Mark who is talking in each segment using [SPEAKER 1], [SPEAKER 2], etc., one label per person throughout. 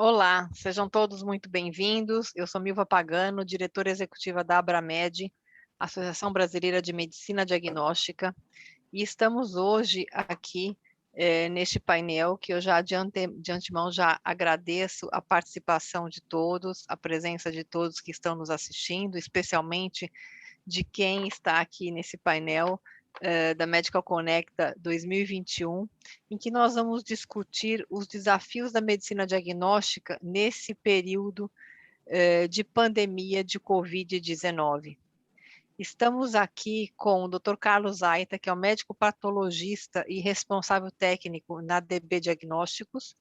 [SPEAKER 1] Olá, sejam todos muito bem-vindos. Eu sou Milva Pagano, diretora executiva da Abramed, Associação Brasileira de Medicina Diagnóstica, e estamos hoje aqui neste painel que eu já de antemão já agradeço a participação de todos, a presença de todos que estão nos assistindo, especialmente de quem está aqui nesse painel da Medical Connecta 2021, em que nós vamos discutir os desafios da medicina diagnóstica nesse período de pandemia de Covid-19. Estamos aqui com o Dr. Carlos Aita, que é o médico patologista e responsável técnico na DB Diagnósticos,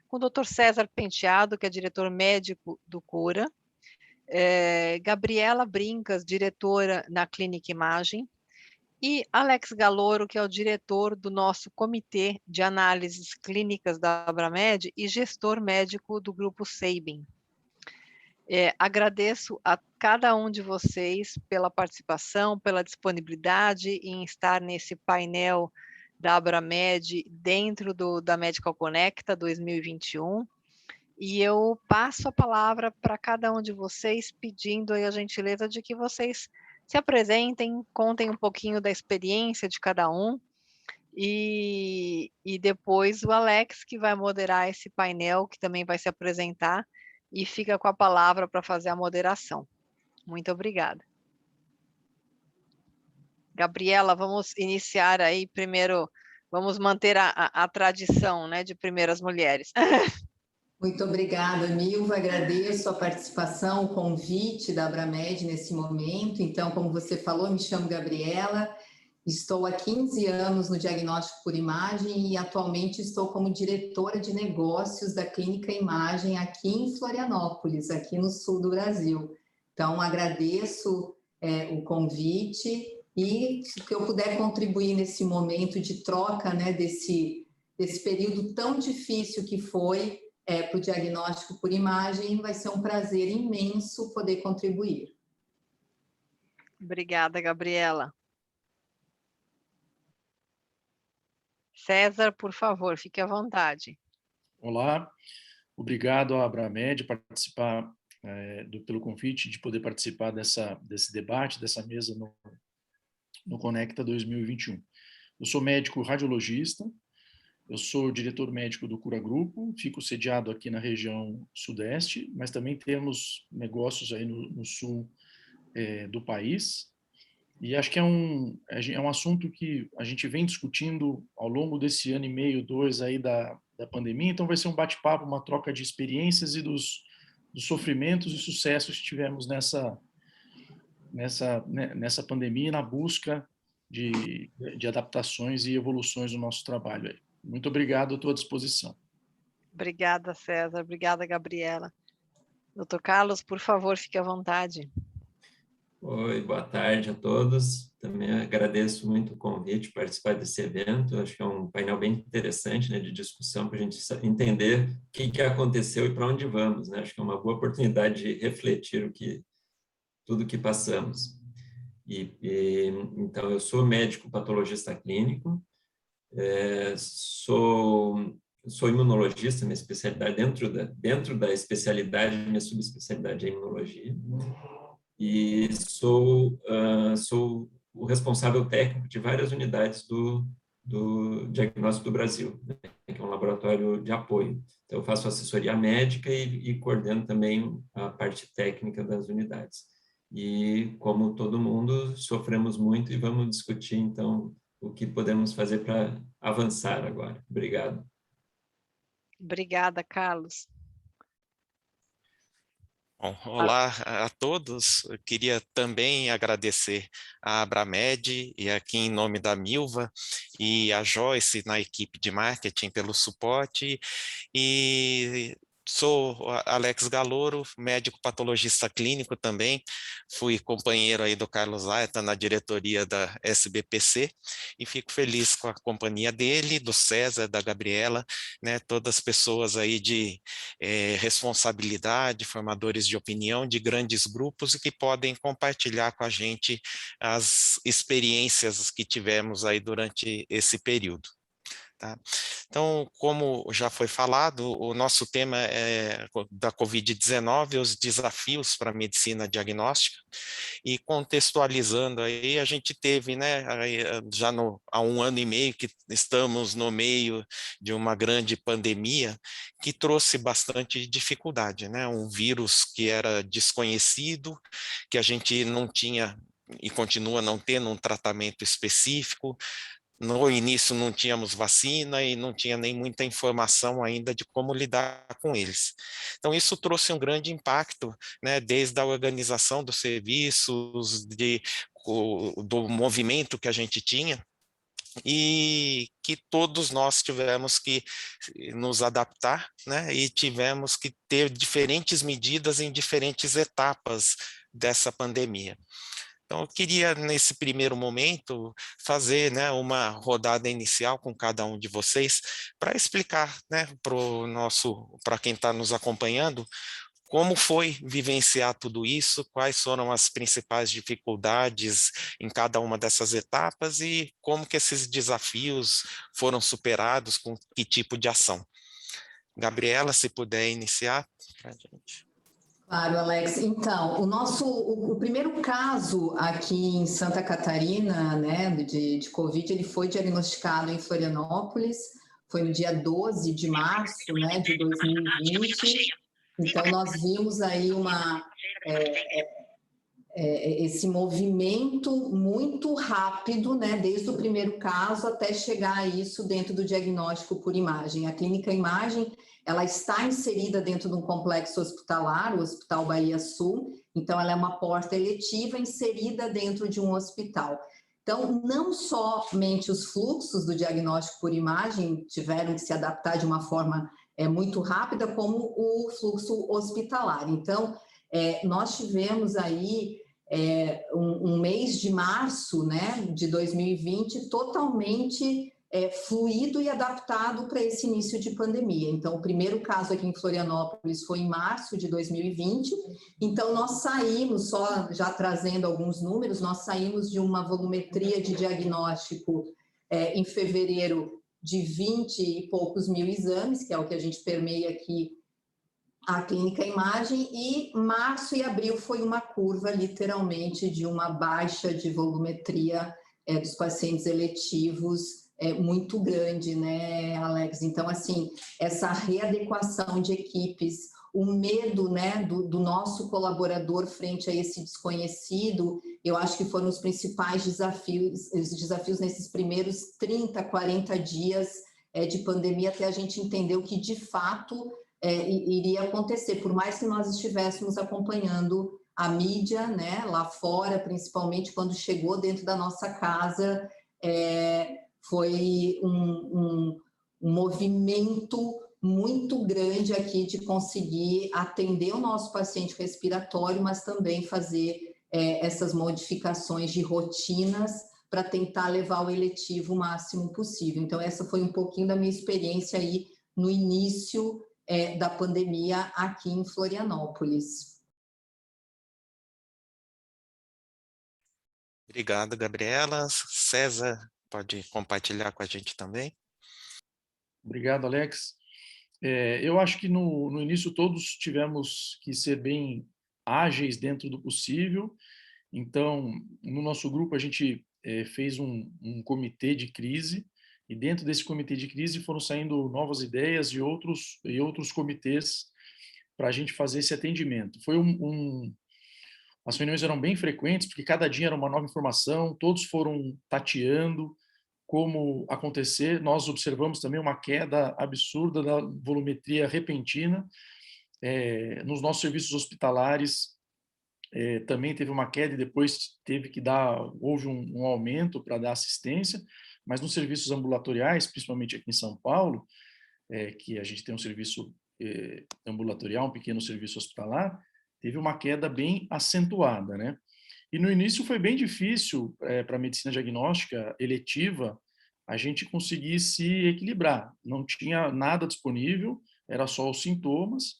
[SPEAKER 1] com o Dr. César Penteado, que é diretor médico do Cura, Gabriela Brincas, diretora na Clínica Imagem, e Alex Galoro, que é o diretor do nosso Comitê de Análises Clínicas da Abramed e gestor médico do Grupo Sabin. Agradeço a cada um de vocês pela participação, pela disponibilidade em estar nesse painel da Abramed dentro da Medical Connecta 2021. E eu passo a palavra para cada um de vocês, pedindo aí a gentileza de que vocês se apresentem, contem um pouquinho da experiência de cada um, e depois o Alex, que vai moderar esse painel, que também vai se apresentar, e fica com a palavra para fazer a moderação. Muito obrigada. Gabriela, vamos iniciar aí primeiro, vamos manter a tradição, né, de primeiras mulheres.
[SPEAKER 2] Muito obrigada, Milva. Agradeço a participação, o convite da Abramed nesse momento. Então, como você falou, me chamo Gabriela, estou há 15 anos no diagnóstico por imagem e atualmente estou como diretora de negócios da Clínica Imagem aqui em Florianópolis, aqui no sul do Brasil. Então, agradeço o convite e se eu puder contribuir nesse momento de troca, né, desse período tão difícil que foi para o diagnóstico por imagem, vai ser um prazer imenso poder contribuir.
[SPEAKER 1] Obrigada, Gabriela. César, por favor, fique à vontade.
[SPEAKER 3] Olá, obrigado à Abramed pelo convite de poder participar desse debate, dessa mesa no Conecta 2021. Eu sou médico radiologista, eu sou diretor médico do Cura Grupo, fico sediado aqui na região sudeste, mas também temos negócios aí no sul do país. E acho que é um assunto que a gente vem discutindo ao longo desse ano e meio, 2 aí da pandemia, então vai ser um bate-papo, uma troca de experiências e dos sofrimentos e sucessos que tivemos nessa pandemia e na busca de adaptações e evoluções do nosso trabalho aí. Muito obrigado, estou à disposição.
[SPEAKER 1] Obrigada, César. Obrigada, Gabriela. Doutor Carlos, por favor, fique à vontade.
[SPEAKER 4] Oi, boa tarde a todos. Também agradeço muito o convite para participar desse evento. Acho que é um painel bem interessante, né, de discussão para a gente entender o que aconteceu e para onde vamos, né? Acho que é uma boa oportunidade de refletir tudo que passamos. Então, eu sou médico patologista clínico, sou imunologista, minha especialidade dentro da especialidade, minha subespecialidade é imunologia. E sou o responsável técnico de várias unidades do Diagnóstico do Brasil, né, que é um laboratório de apoio. Então, eu faço assessoria médica e coordeno também a parte técnica das unidades. E, como todo mundo, sofremos muito e vamos discutir, então, o que podemos fazer para avançar agora. Obrigado.
[SPEAKER 1] Obrigada, Carlos.
[SPEAKER 5] Bom, olá a todos. Eu queria também agradecer à Abramed e aqui em nome da Milva e a Joyce na equipe de marketing pelo suporte, e sou Alex Galoro, médico patologista clínico também, fui companheiro aí do Carlos Aita na diretoria da SBPC e fico feliz com a companhia dele, do César, da Gabriela, né, todas as pessoas aí de responsabilidade, formadores de opinião, de grandes grupos e que podem compartilhar com a gente as experiências que tivemos aí durante esse período. Tá? Então, como já foi falado, o nosso tema é da Covid-19, os desafios para a medicina diagnóstica, e contextualizando aí, a gente teve, né, já há 1 ano e meio que estamos no meio de uma grande pandemia que trouxe bastante dificuldade, né? Um vírus que era desconhecido, que a gente não tinha e continua não tendo um tratamento específico. No início não tínhamos vacina e não tinha nem muita informação ainda de como lidar com eles. Então isso trouxe um grande impacto, né, desde a organização dos serviços, do movimento que a gente tinha, e que todos nós tivemos que nos adaptar, né, e tivemos que ter diferentes medidas em diferentes etapas dessa pandemia. Então, eu queria, nesse primeiro momento, fazer, né, uma rodada inicial com cada um de vocês para explicar, né, para quem está nos acompanhando, como foi vivenciar tudo isso, quais foram as principais dificuldades em cada uma dessas etapas e como que esses desafios foram superados, com que tipo de ação. Gabriela, se puder iniciar para a gente.
[SPEAKER 2] Claro, Alex. Então, o primeiro caso aqui em Santa Catarina, né, de Covid, ele foi diagnosticado em Florianópolis, foi no dia 12 de março, né, de 2020. Então, nós vimos aí esse movimento muito rápido, né, desde o primeiro caso até chegar a isso dentro do diagnóstico por imagem. A clínica imagem, ela está inserida dentro de um complexo hospitalar, o Hospital Bahia Sul, então ela é uma porta eletiva inserida dentro de um hospital. Então, não somente os fluxos do diagnóstico por imagem tiveram que se adaptar de uma forma muito rápida, como o fluxo hospitalar. Então, nós tivemos aí um mês de março, né, de 2020 totalmente fluido e adaptado para esse início de pandemia. Então, o primeiro caso aqui em Florianópolis foi em março de 2020. Então, nós saímos, só já trazendo alguns números, nós saímos de uma volumetria de diagnóstico em fevereiro de 20 e poucos mil exames, que é o que a gente permeia aqui a clínica imagem, e março e abril foi uma curva, literalmente, de uma baixa de volumetria dos pacientes eletivos muito grande, né, Alex? Então, assim, essa readequação de equipes, o medo, né, do nosso colaborador frente a esse desconhecido, eu acho que foram os principais desafios nesses primeiros 30, 40 dias de pandemia, até a gente entender o que, de fato, iria acontecer, por mais que nós estivéssemos acompanhando a mídia, né, lá fora, principalmente quando chegou dentro da nossa casa, foi um movimento muito grande aqui de conseguir atender o nosso paciente respiratório, mas também fazer essas modificações de rotinas para tentar levar o eletivo o máximo possível. Então, essa foi um pouquinho da minha experiência aí no início da pandemia aqui em Florianópolis.
[SPEAKER 5] Obrigado, Gabriela. César, pode compartilhar com a gente também?
[SPEAKER 3] Obrigado, Alex. Eu acho que no início todos tivemos que ser bem ágeis dentro do possível. Então, no nosso grupo, a gente fez um comitê de crise, e dentro desse comitê de crise foram saindo novas ideias e outros comitês para a gente fazer esse atendimento. As reuniões eram bem frequentes, porque cada dia era uma nova informação, todos foram tateando como acontecer. Nós observamos também uma queda absurda da volumetria repentina. Nos nossos serviços hospitalares, também teve uma queda e depois houve um aumento para dar assistência, mas nos serviços ambulatoriais, principalmente aqui em São Paulo, que a gente tem um serviço ambulatorial, um pequeno serviço hospitalar, teve uma queda bem acentuada, né? E no início foi bem difícil para a medicina diagnóstica eletiva a gente conseguir se equilibrar. Não tinha nada disponível, era só os sintomas.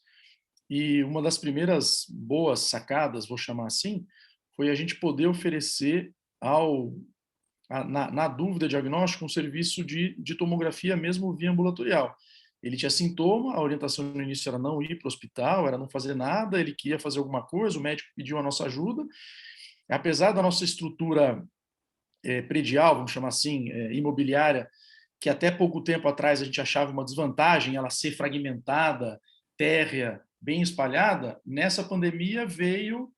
[SPEAKER 3] E uma das primeiras boas sacadas, vou chamar assim, foi a gente poder oferecer na dúvida diagnóstica, um serviço de tomografia mesmo via ambulatorial. Ele tinha sintoma, a orientação no início era não ir para o hospital, era não fazer nada, ele queria fazer alguma coisa, o médico pediu a nossa ajuda. Apesar da nossa estrutura predial, vamos chamar assim, imobiliária, que até pouco tempo atrás a gente achava uma desvantagem ela ser fragmentada, térrea, bem espalhada, nessa pandemia veio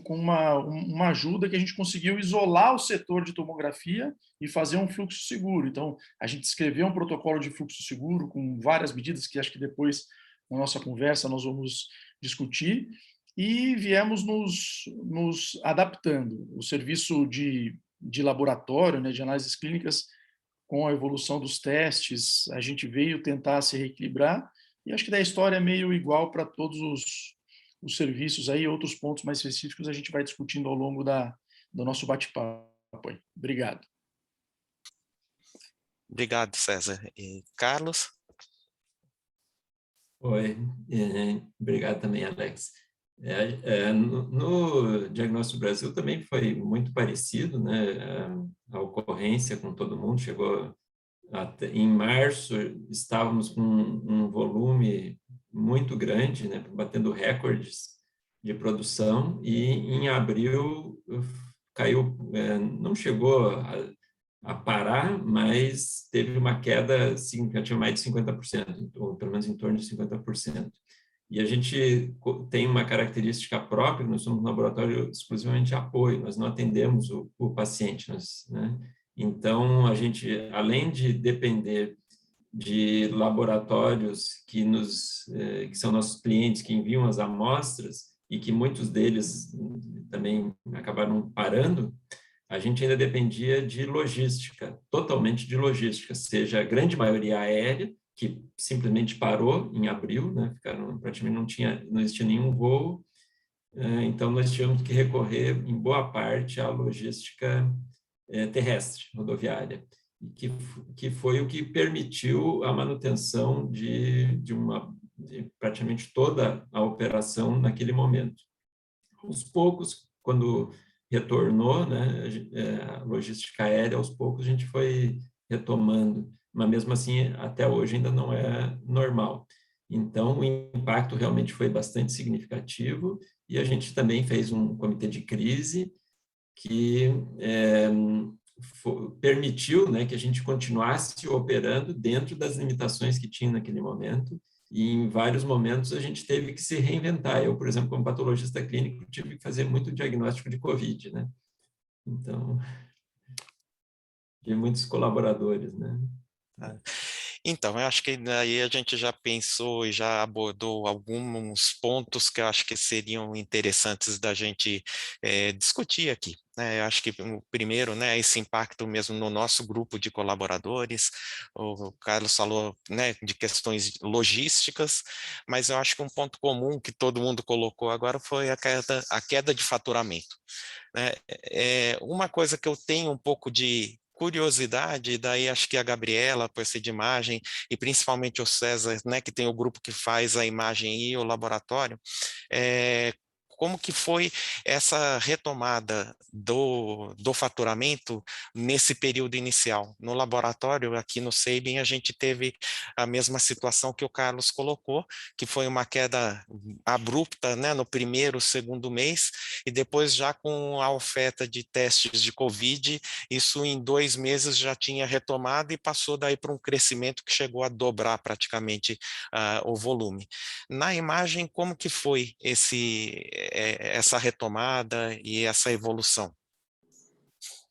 [SPEAKER 3] com uma ajuda que a gente conseguiu isolar o setor de tomografia e fazer um fluxo seguro. Então, a gente escreveu um protocolo de fluxo seguro com várias medidas que acho que depois, na nossa conversa, nós vamos discutir, e viemos nos adaptando. O serviço de laboratório, né, de análises clínicas, com a evolução dos testes, a gente veio tentar se reequilibrar, e acho que da história é meio igual para todos os serviços aí, outros pontos mais específicos a gente vai discutindo ao longo do nosso bate-papo. Obrigado.
[SPEAKER 5] Obrigado, César. E Carlos?
[SPEAKER 4] Oi, obrigado também, Alex. No Diagnóstico Brasil também foi muito parecido, né? A ocorrência com todo mundo chegou em março, estávamos com um volume muito grande, né? Batendo recordes de produção, e em abril caiu, não chegou a parar, mas teve uma queda significativa, mais de 50%, ou pelo menos em torno de 50%. E a gente tem uma característica própria, nós somos um laboratório exclusivamente de apoio, nós não atendemos o paciente, né? Então, a gente, além de depender de laboratórios que são nossos clientes, que enviam as amostras, e que muitos deles também acabaram parando, a gente ainda dependia de logística, totalmente de logística, seja a grande maioria aérea, que simplesmente parou em abril, né? Praticamente não existia nenhum voo, então nós tivemos que recorrer, em boa parte, à logística terrestre, rodoviária, que foi o que permitiu a manutenção de praticamente toda a operação naquele momento. Aos poucos, quando retornou, né, a logística aérea, aos poucos a gente foi retomando, mas mesmo assim, até hoje ainda não é normal. Então, o impacto realmente foi bastante significativo, e a gente também fez um comitê de crise que permitiu, né, que a gente continuasse operando dentro das limitações que tinha naquele momento, e em vários momentos a gente teve que se reinventar. Eu, por exemplo, como patologista clínico, tive que fazer muito diagnóstico de COVID, né? Então, tive muitos colaboradores, né?
[SPEAKER 5] Então, eu acho que daí a gente já pensou e já abordou alguns pontos que eu acho que seriam interessantes da gente discutir aqui. Eu acho que o primeiro, né, esse impacto mesmo no nosso grupo de colaboradores. O Carlos falou, né, de questões logísticas, mas eu acho que um ponto comum que todo mundo colocou agora foi a queda de faturamento, né? Uma coisa que eu tenho um pouco de curiosidade, daí acho que a Gabriela, por ser de imagem, e principalmente o César, né, que tem o grupo que faz a imagem e o laboratório, como que foi essa retomada do faturamento nesse período inicial? No laboratório, aqui no Sabin, a gente teve a mesma situação que o Carlos colocou, que foi uma queda abrupta, né, no primeiro, segundo mês, e depois já com a oferta de testes de Covid, isso em 2 meses já tinha retomado e passou daí para um crescimento que chegou a dobrar praticamente o volume. Na imagem, como que foi essa retomada e essa evolução?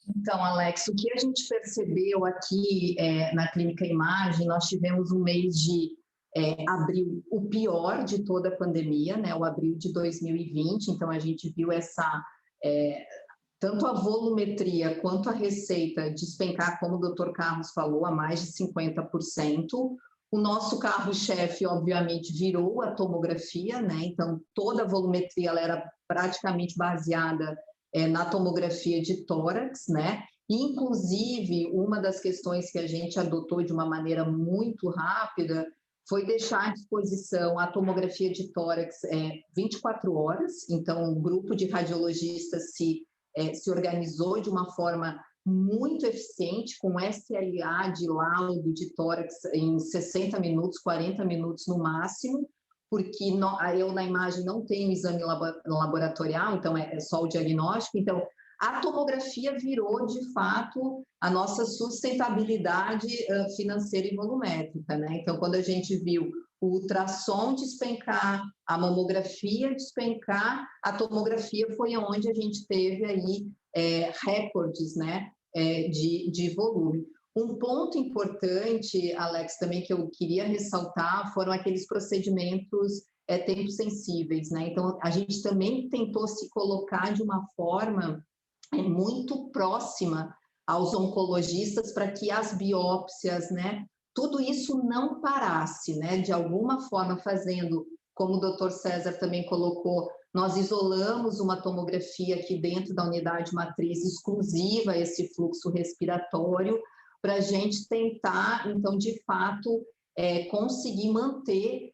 [SPEAKER 2] Então, Alex, o que a gente percebeu aqui na Clínica Imagem, nós tivemos um mês de abril, o pior de toda a pandemia, né? O abril de 2020, então a gente viu tanto a volumetria quanto a receita despencar, como o Dr. Carlos falou, a mais de 50%. O nosso carro-chefe, obviamente, virou a tomografia, né? Então, toda a volumetria ela era praticamente baseada na tomografia de tórax, né? Inclusive, uma das questões que a gente adotou de uma maneira muito rápida foi deixar à disposição a tomografia de tórax 24 horas. Então, o grupo de radiologistas se organizou de uma forma muito eficiente, com SLA de laudo de tórax em 60 minutos, 40 minutos no máximo, porque eu na imagem não tenho exame laboratorial, então é só o diagnóstico. Então, a tomografia virou, de fato, a nossa sustentabilidade financeira e volumétrica, né? Então, quando a gente viu o ultrassom despencar, a mamografia despencar, a tomografia foi onde a gente teve aí recordes, né, de volume. Um ponto importante, Alex, também que eu queria ressaltar, foram aqueles procedimentos tempo sensíveis, né? Então, a gente também tentou se colocar de uma forma muito próxima aos oncologistas para que as biópsias, né, tudo isso não parasse, né, de alguma forma fazendo, como o Dr. César também colocou, nós isolamos uma tomografia aqui dentro da unidade matriz exclusiva a esse fluxo respiratório, para a gente tentar, então, de fato, conseguir manter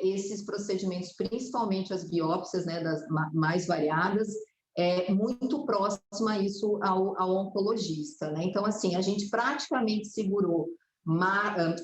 [SPEAKER 2] esses procedimentos, principalmente as biópsias, né, das mais variadas, muito próxima a isso ao oncologista, né? Então, assim, a gente praticamente segurou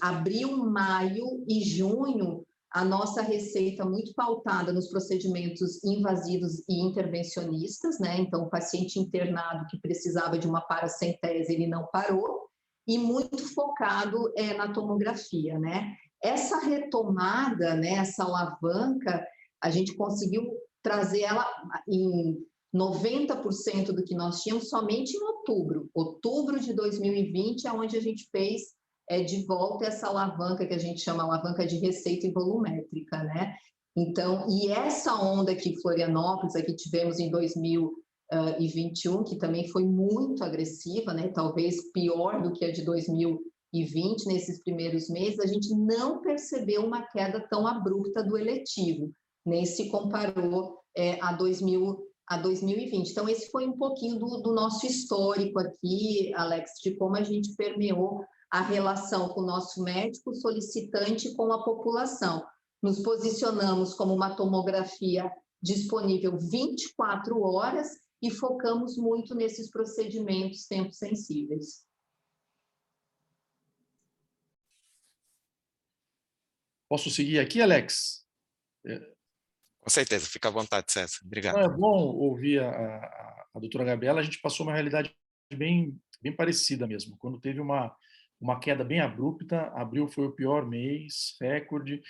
[SPEAKER 2] abril, maio e junho a nossa receita muito pautada nos procedimentos invasivos e intervencionistas, né? Então, o paciente internado que precisava de uma paracentese, ele não parou, e muito focado na tomografia, né? Essa retomada, né, essa alavanca, a gente conseguiu trazer ela em 90% do que nós tínhamos somente em outubro. Outubro de 2020 é onde a gente fez de volta essa alavanca que a gente chama alavanca de receita e volumétrica, né? Então, e essa onda que Florianópolis aqui tivemos em 2021, que também foi muito agressiva, né? Talvez pior do que a de 2020 nesses primeiros meses, a gente não percebeu uma queda tão abrupta do eletivo, nem se comparou a 2020. Então, esse foi um pouquinho do nosso histórico aqui, Alex, de como a gente permeou a relação com o nosso médico solicitante com a população. Nos posicionamos como uma tomografia disponível 24 horas e focamos muito nesses procedimentos tempo sensíveis.
[SPEAKER 3] Posso seguir aqui, Alex?
[SPEAKER 5] Com certeza, fica à vontade, César. Obrigado.
[SPEAKER 3] É bom ouvir a doutora Gabriela. A gente passou uma realidade bem parecida mesmo. Quando teve uma queda bem abrupta, abril foi o pior mês, recorde,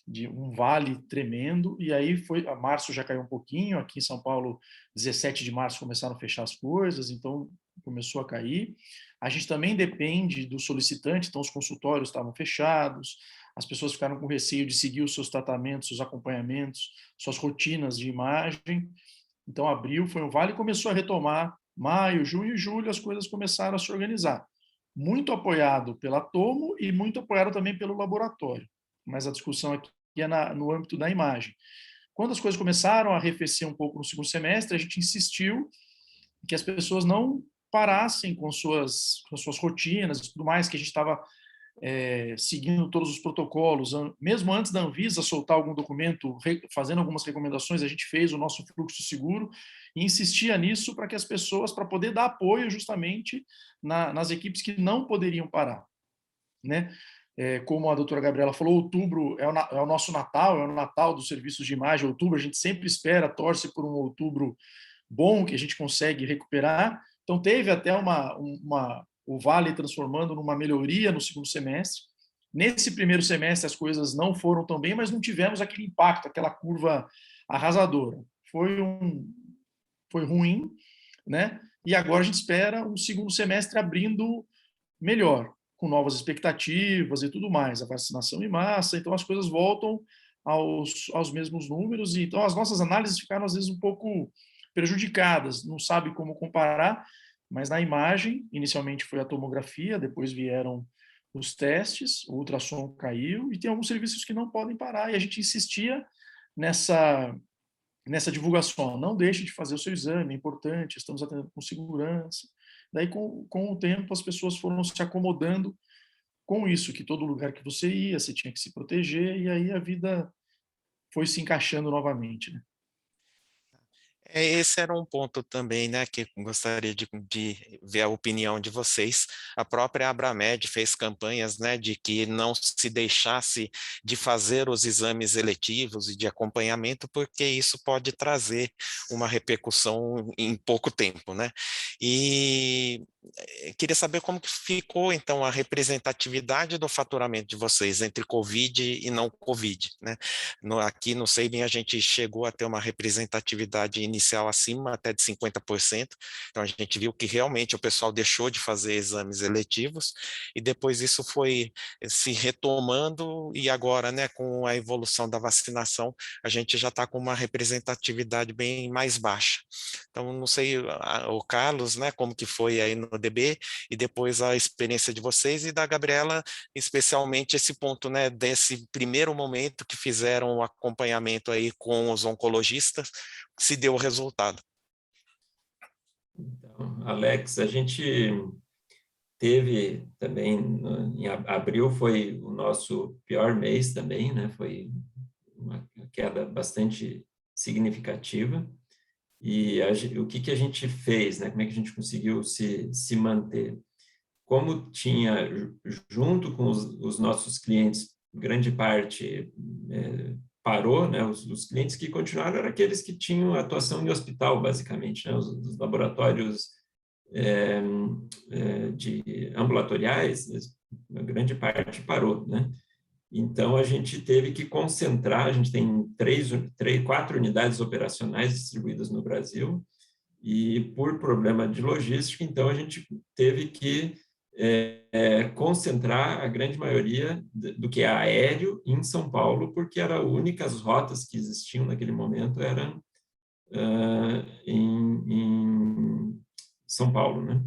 [SPEAKER 3] de um vale tremendo, e aí março já caiu um pouquinho, aqui em São Paulo, 17 de março começaram a fechar as coisas, então começou a cair. A gente também depende do solicitante, então os consultórios estavam fechados, as pessoas ficaram com receio de seguir os seus tratamentos, seus acompanhamentos, suas rotinas de imagem. Então abril foi um vale e começou a retomar maio, junho e julho, as coisas começaram a se organizar. Muito apoiado pela Tomo e muito apoiado também pelo laboratório. Mas a discussão aqui é no âmbito da imagem. Quando as coisas começaram a arrefecer um pouco no segundo semestre, a gente insistiu que as pessoas não parassem com suas rotinas e tudo mais, que a gente estava seguindo todos os protocolos. Mesmo antes da Anvisa soltar algum documento, fazendo algumas recomendações, a gente fez o nosso fluxo seguro e insistia nisso para que as pessoas, para poder dar apoio justamente nas equipes que não poderiam parar, né? Como a doutora Gabriela falou, outubro é o nosso Natal, é o Natal dos serviços de imagem. Outubro a gente sempre espera, torce por um outubro bom, que a gente consegue recuperar. Então teve até o Vale transformando numa melhoria no segundo semestre. Nesse primeiro semestre as coisas não foram tão bem, mas não tivemos aquele impacto, aquela curva arrasadora. Foi ruim, né? E agora a gente espera um segundo semestre abrindo melhor, com novas expectativas e tudo mais, a vacinação em massa, então as coisas voltam aos mesmos números, e então as nossas análises ficaram às vezes um pouco prejudicadas, não sabe como comparar, mas na imagem, inicialmente foi a tomografia, depois vieram os testes, o ultrassom caiu, e tem alguns serviços que não podem parar, e a gente insistia nessa divulgação, não deixe de fazer o seu exame, é importante, estamos atendendo com segurança. Daí, com o tempo, as pessoas foram se acomodando com isso, que todo lugar que você ia, você tinha que se proteger, e aí a vida foi se encaixando novamente, né?
[SPEAKER 5] Esse era um ponto também, né, que eu gostaria de ver a opinião de vocês. A própria Abramed fez campanhas, né, de que não se deixasse de fazer os exames eletivos e de acompanhamento, porque isso pode trazer uma repercussão em pouco tempo, né? E queria saber como que ficou, então, a representatividade do faturamento de vocês entre Covid e não Covid, né? Aqui no Sabin a gente chegou a ter uma representatividade inicial acima até de 50%, então a gente viu que realmente o pessoal deixou de fazer exames eletivos e depois isso foi se retomando e agora, né, com a evolução da vacinação, a gente já está com uma representatividade bem mais baixa. Então, não sei, o Carlos, né, como que foi aí no DB e depois a experiência de vocês e da Gabriela, especialmente esse ponto, né, desse primeiro momento que fizeram o acompanhamento aí com os oncologistas, se deu o resultado.
[SPEAKER 4] Então, Alex, a gente teve também, em abril foi o nosso pior mês também, né? Foi uma queda bastante significativa. E o que a gente fez, né? Como é que a gente conseguiu se manter? Como tinha, junto com os nossos clientes, grande parte parou, né? Os clientes que continuaram eram aqueles que tinham atuação em hospital, basicamente, né? Os laboratórios de ambulatoriais, a grande parte parou, né? Então, a gente teve que concentrar, a gente tem 4 unidades operacionais distribuídas no Brasil, e por problema de logística, então, a gente teve que concentrar a grande maioria do que é aéreo em São Paulo, porque eram as únicas rotas que existiam naquele momento eram em São Paulo, né?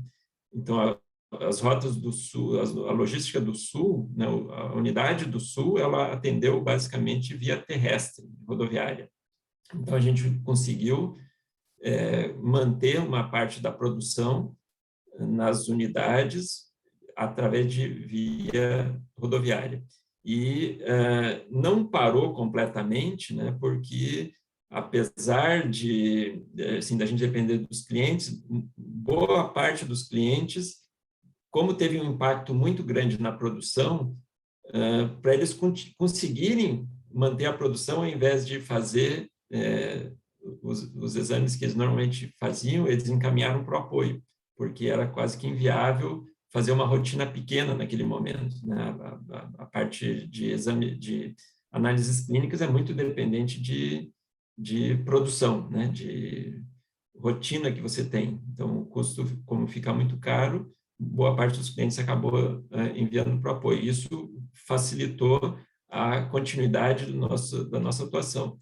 [SPEAKER 4] Então, as rotas do Sul, a logística do Sul, né, a unidade do Sul, ela atendeu basicamente via terrestre, rodoviária. Então, a gente conseguiu manter uma parte da produção nas unidades através de via rodoviária. E não parou completamente, né, porque apesar de assim, da gente depender dos clientes, boa parte dos clientes, como teve um impacto muito grande na produção, para eles conseguirem manter a produção, ao invés de fazer os exames que eles normalmente faziam, eles encaminharam para o apoio, porque era quase que inviável fazer uma rotina pequena naquele momento, né? A parte de exame, de análises clínicas é muito dependente de produção, né? De rotina que você tem. Então, o custo, como fica muito caro, boa parte dos clientes acabou enviando para o apoio. Isso facilitou a continuidade da nossa atuação.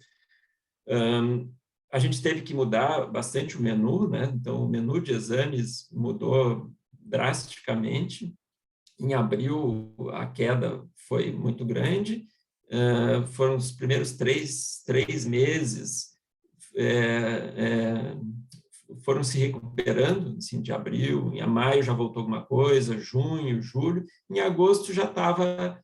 [SPEAKER 4] A gente teve que mudar bastante o menu, né? Então, o menu de exames mudou drasticamente. Em abril, a queda foi muito grande. Foram os primeiros três meses foram se recuperando, assim, de abril, em maio já voltou alguma coisa, junho, julho, em agosto já estava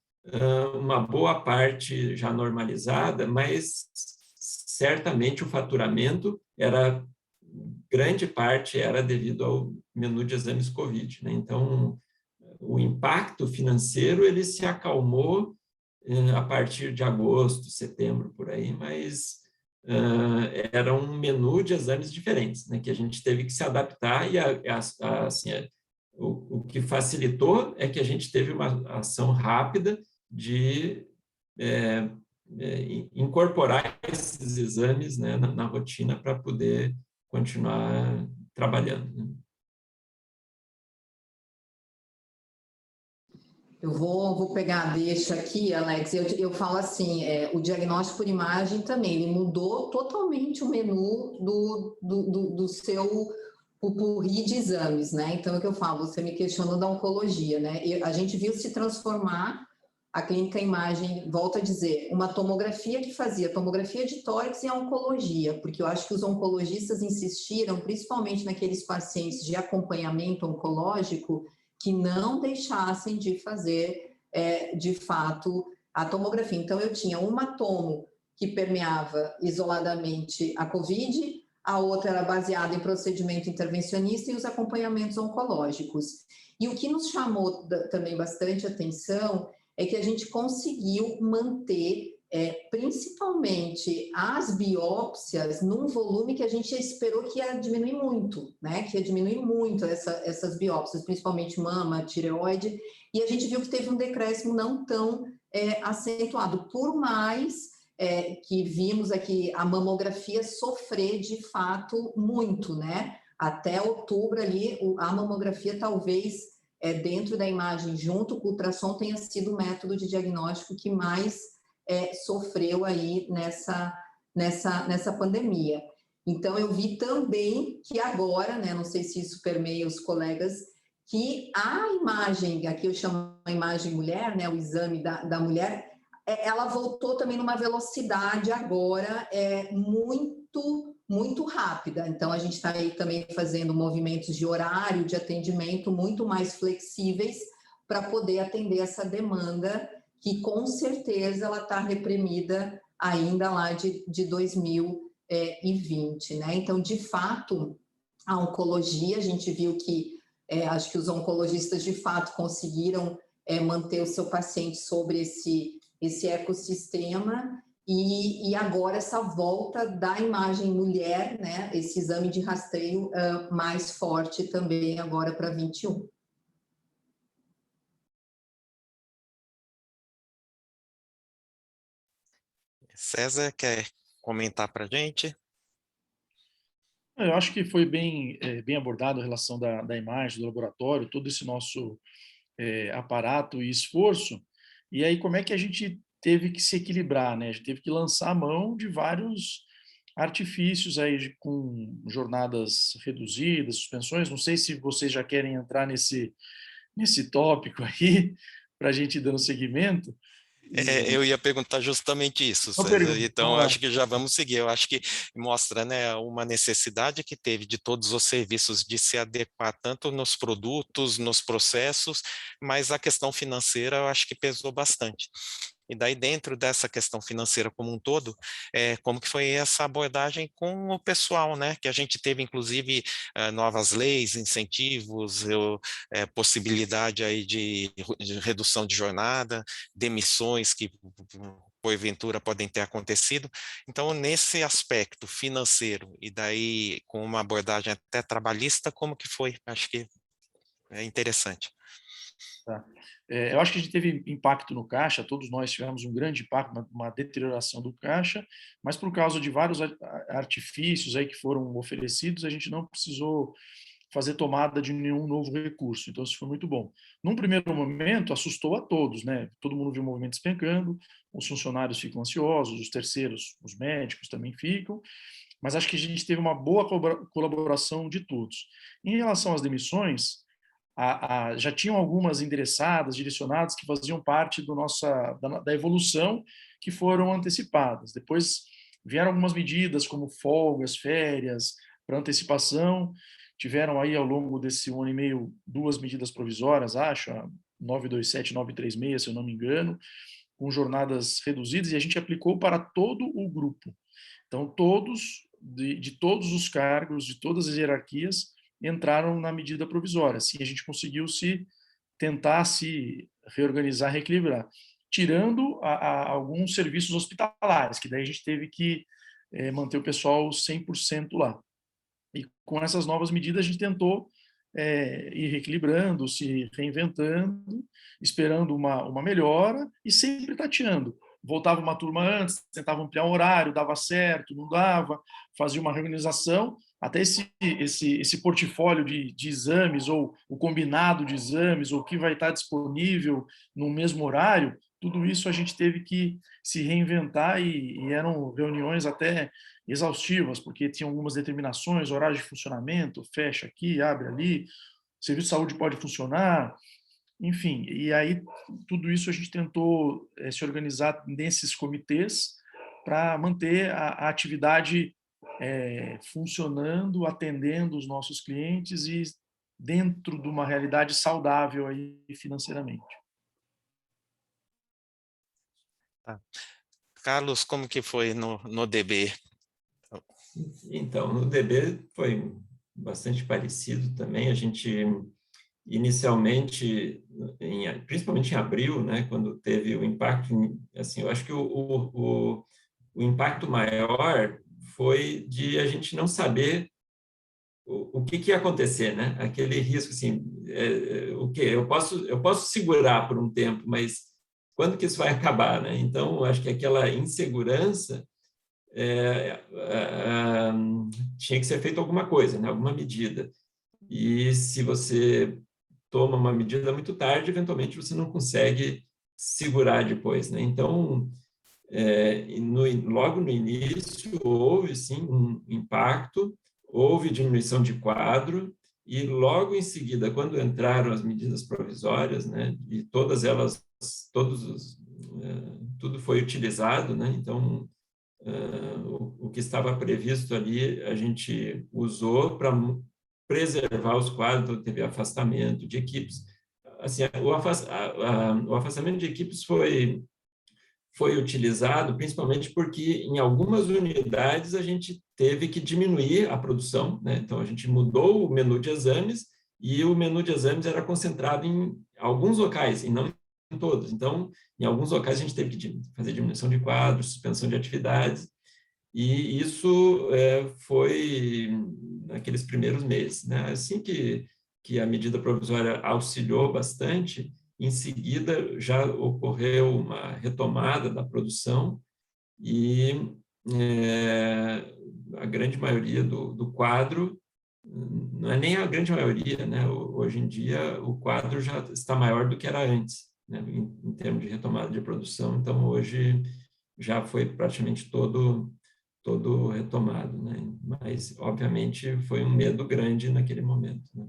[SPEAKER 4] uma boa parte já normalizada, mas certamente o faturamento era, grande parte era devido ao menu de exames COVID, né? Então, o impacto financeiro, ele se acalmou a partir de agosto, setembro, por aí, mas era um menu de exames diferentes, né, que a gente teve que se adaptar e assim, o que facilitou é que a gente teve uma ação rápida de incorporar esses exames, né, na rotina para poder continuar trabalhando, né?
[SPEAKER 2] Eu vou pegar a deixa aqui, Alex. Eu falo assim, o diagnóstico por imagem também, ele mudou totalmente o menu do seu pupurri de exames, né? Então, é o que eu falo, você me questionou da oncologia, né? A gente viu se transformar a clínica imagem, volto a dizer, uma tomografia que fazia tomografia de tórax e a oncologia, porque eu acho que os oncologistas insistiram, principalmente naqueles pacientes de acompanhamento oncológico, que não deixassem de fazer, de fato, a tomografia. Então, eu tinha uma tomo que permeava isoladamente a COVID, a outra era baseada em procedimento intervencionista e os acompanhamentos oncológicos. E o que nos chamou também bastante atenção é que a gente conseguiu manter principalmente as biópsias num volume que a gente esperou que ia diminuir muito, né? Que ia diminuir muito essas biópsias, principalmente mama, tireoide, e a gente viu que teve um decréscimo não tão acentuado, por mais que vimos aqui a mamografia sofrer de fato muito, né? Até outubro ali, a mamografia talvez dentro da imagem junto com o ultrassom tenha sido o método de diagnóstico que mais sofreu aí nessa pandemia. Então, eu vi também que agora, né, não sei se isso permeia os colegas, que a imagem, aqui eu chamo a imagem mulher, né, o exame da mulher, ela voltou também numa velocidade agora muito rápida. Então, a gente está aí também fazendo movimentos de horário, de atendimento muito mais flexíveis para poder atender essa demanda que com certeza ela está reprimida ainda lá de 2020, né? Então, de fato, a oncologia, a gente viu que, acho que os oncologistas de fato conseguiram manter o seu paciente sobre esse ecossistema e agora essa volta da imagem mulher, né? Esse exame de rastreio mais forte também agora para 21.
[SPEAKER 5] César, quer comentar para a gente?
[SPEAKER 3] Eu acho que foi bem abordado a relação da imagem, do laboratório, todo esse nosso aparato e esforço. E aí, como é que a gente teve que se equilibrar, né? A gente teve que lançar a mão de vários artifícios aí com jornadas reduzidas, suspensões. Não sei se vocês já querem entrar nesse tópico aí, para a gente ir dando seguimento.
[SPEAKER 5] Eu ia perguntar justamente isso,
[SPEAKER 3] Uma
[SPEAKER 5] César.
[SPEAKER 3] pergunta,
[SPEAKER 5] Então, acho que já vamos seguir. Eu acho que mostra, né, uma necessidade que teve de todos os serviços de se adequar tanto nos produtos, nos processos, mas a questão financeira eu acho que pesou bastante. E daí, dentro dessa questão financeira como um todo, como que foi essa abordagem com o pessoal, né? Que a gente teve, inclusive, novas leis, incentivos, possibilidade aí de redução de jornada, demissões que, porventura, podem ter acontecido. Então, nesse aspecto financeiro, e daí com uma abordagem até trabalhista, como que foi? Acho que é interessante.
[SPEAKER 3] Tá. Eu acho que a gente teve impacto no caixa, todos nós tivemos um grande impacto, uma deterioração do caixa, mas por causa de vários artifícios aí que foram oferecidos, a gente não precisou fazer tomada de nenhum novo recurso, então isso foi muito bom. Num primeiro momento, assustou a todos, né? Todo mundo viu o movimento despencando, os funcionários ficam ansiosos, os terceiros, os médicos também ficam, mas acho que a gente teve uma boa colaboração de todos. Em relação às demissões, já tinham algumas endereçadas, direcionadas, que faziam parte da evolução, que foram antecipadas. Depois vieram algumas medidas, como folgas, férias, para antecipação. Tiveram aí, ao longo desse 1 ano e meio, 2 medidas provisórias, acho, a 927 e 936, se eu não me engano, com jornadas reduzidas, e a gente aplicou para todo o grupo. Então, todos, de todos os cargos, de todas as hierarquias, entraram na medida provisória. Assim, a gente conseguiu tentar se reorganizar, reequilibrar, tirando alguns serviços hospitalares, que daí a gente teve que manter o pessoal 100% lá. E com essas novas medidas a gente tentou ir reequilibrando, se reinventando, esperando uma melhora e sempre tateando. Voltava uma turma antes, tentava ampliar o horário, dava certo, não dava, fazia uma reorganização, até esse portfólio de exames, ou o combinado de exames, ou o que vai estar disponível no mesmo horário, tudo isso a gente teve que se reinventar e eram reuniões até exaustivas, porque tinham algumas determinações, horários de funcionamento, fecha aqui, abre ali, serviço de saúde pode funcionar, enfim, e aí tudo isso a gente tentou se organizar nesses comitês para manter a atividade funcionando, atendendo os nossos clientes e dentro de uma realidade saudável aí financeiramente.
[SPEAKER 5] Tá. Carlos, como que foi no DB?
[SPEAKER 4] Então, no DB foi bastante parecido também. A gente, inicialmente, principalmente em abril, né, quando teve o impacto, assim, eu acho que o impacto maior foi de a gente não saber o que ia acontecer, né? Aquele risco, assim, o que eu posso segurar por um tempo, mas quando que isso vai acabar, né? Então, eu acho que aquela insegurança tinha que ser feita alguma coisa, né? Alguma medida. E se você toma uma medida muito tarde, eventualmente você não consegue segurar depois, né? Então, logo no início, houve, sim, um impacto, houve diminuição de quadro, e logo em seguida, quando entraram as medidas provisórias, né, e todas elas, tudo foi utilizado, né, então, o que estava previsto ali, a gente usou para preservar os quadros, então teve afastamento de equipes. Assim, o afastamento de equipes foi utilizado principalmente porque em algumas unidades a gente teve que diminuir a produção, né? Então a gente mudou o menu de exames e o menu de exames era concentrado em alguns locais e não em todos. Então, em alguns locais a gente teve que fazer diminuição de quadros, suspensão de atividades, e isso foi naqueles primeiros meses, né? Assim que a medida provisória auxiliou bastante, em seguida já ocorreu uma retomada da produção e a grande maioria do quadro, não é nem a grande maioria, né? Hoje em dia o quadro já está maior do que era antes, né? Em termos de retomada de produção. Então hoje já foi praticamente todo retomado, né? Mas obviamente foi um medo grande naquele momento, né?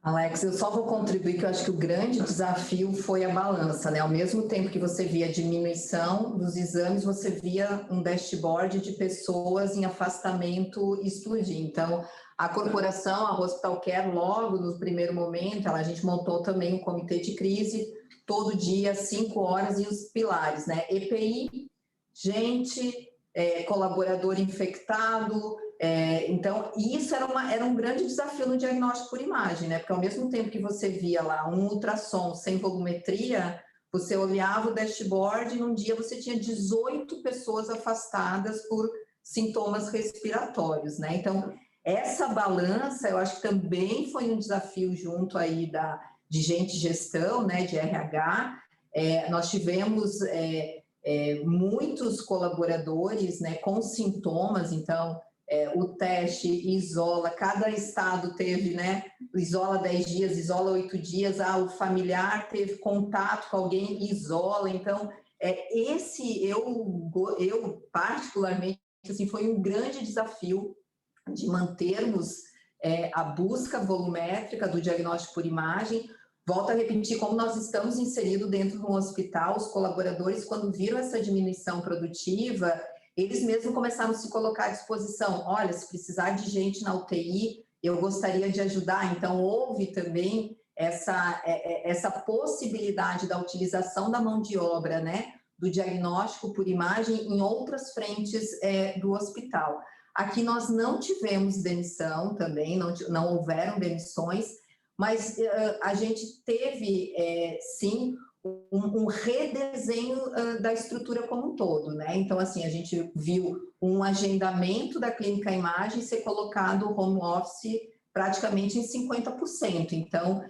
[SPEAKER 2] Alex, eu só vou contribuir que eu acho que o grande desafio foi a balança, né? Ao mesmo tempo que você via a diminuição dos exames, você via um dashboard de pessoas em afastamento explodir. Então, a corporação, a Hospital Care, logo no primeiro momento, a gente montou também um comitê de crise, todo dia, 5 horas, e os pilares, né? EPI, gente, colaborador infectado. Então, isso era um grande desafio no diagnóstico por imagem, né? Porque ao mesmo tempo que você via lá um ultrassom sem volumetria, você olhava o dashboard e num dia você tinha 18 pessoas afastadas por sintomas respiratórios, né? Então, essa balança, eu acho que também foi um desafio junto aí de gente de gestão, né? De RH. Nós tivemos muitos colaboradores, né? Com sintomas, então o teste isola, cada estado teve, né, isola 10 dias, isola 8 dias, o familiar teve contato com alguém, isola. Então, eu particularmente, assim, foi um grande desafio de mantermos a busca volumétrica do diagnóstico por imagem. Volto a repetir, como nós estamos inseridos dentro de um hospital, os colaboradores, quando viram essa diminuição produtiva, eles mesmos começaram a se colocar à disposição. Olha, se precisar de gente na UTI, eu gostaria de ajudar. Então, houve também essa possibilidade da utilização da mão de obra, né, do diagnóstico por imagem em outras frentes do hospital. Aqui nós não tivemos demissão também, não houveram demissões, mas a gente teve, sim, um redesenho da estrutura como um todo, né? Então, assim, a gente viu um agendamento da clínica imagem ser colocado home office praticamente em 50%. Então,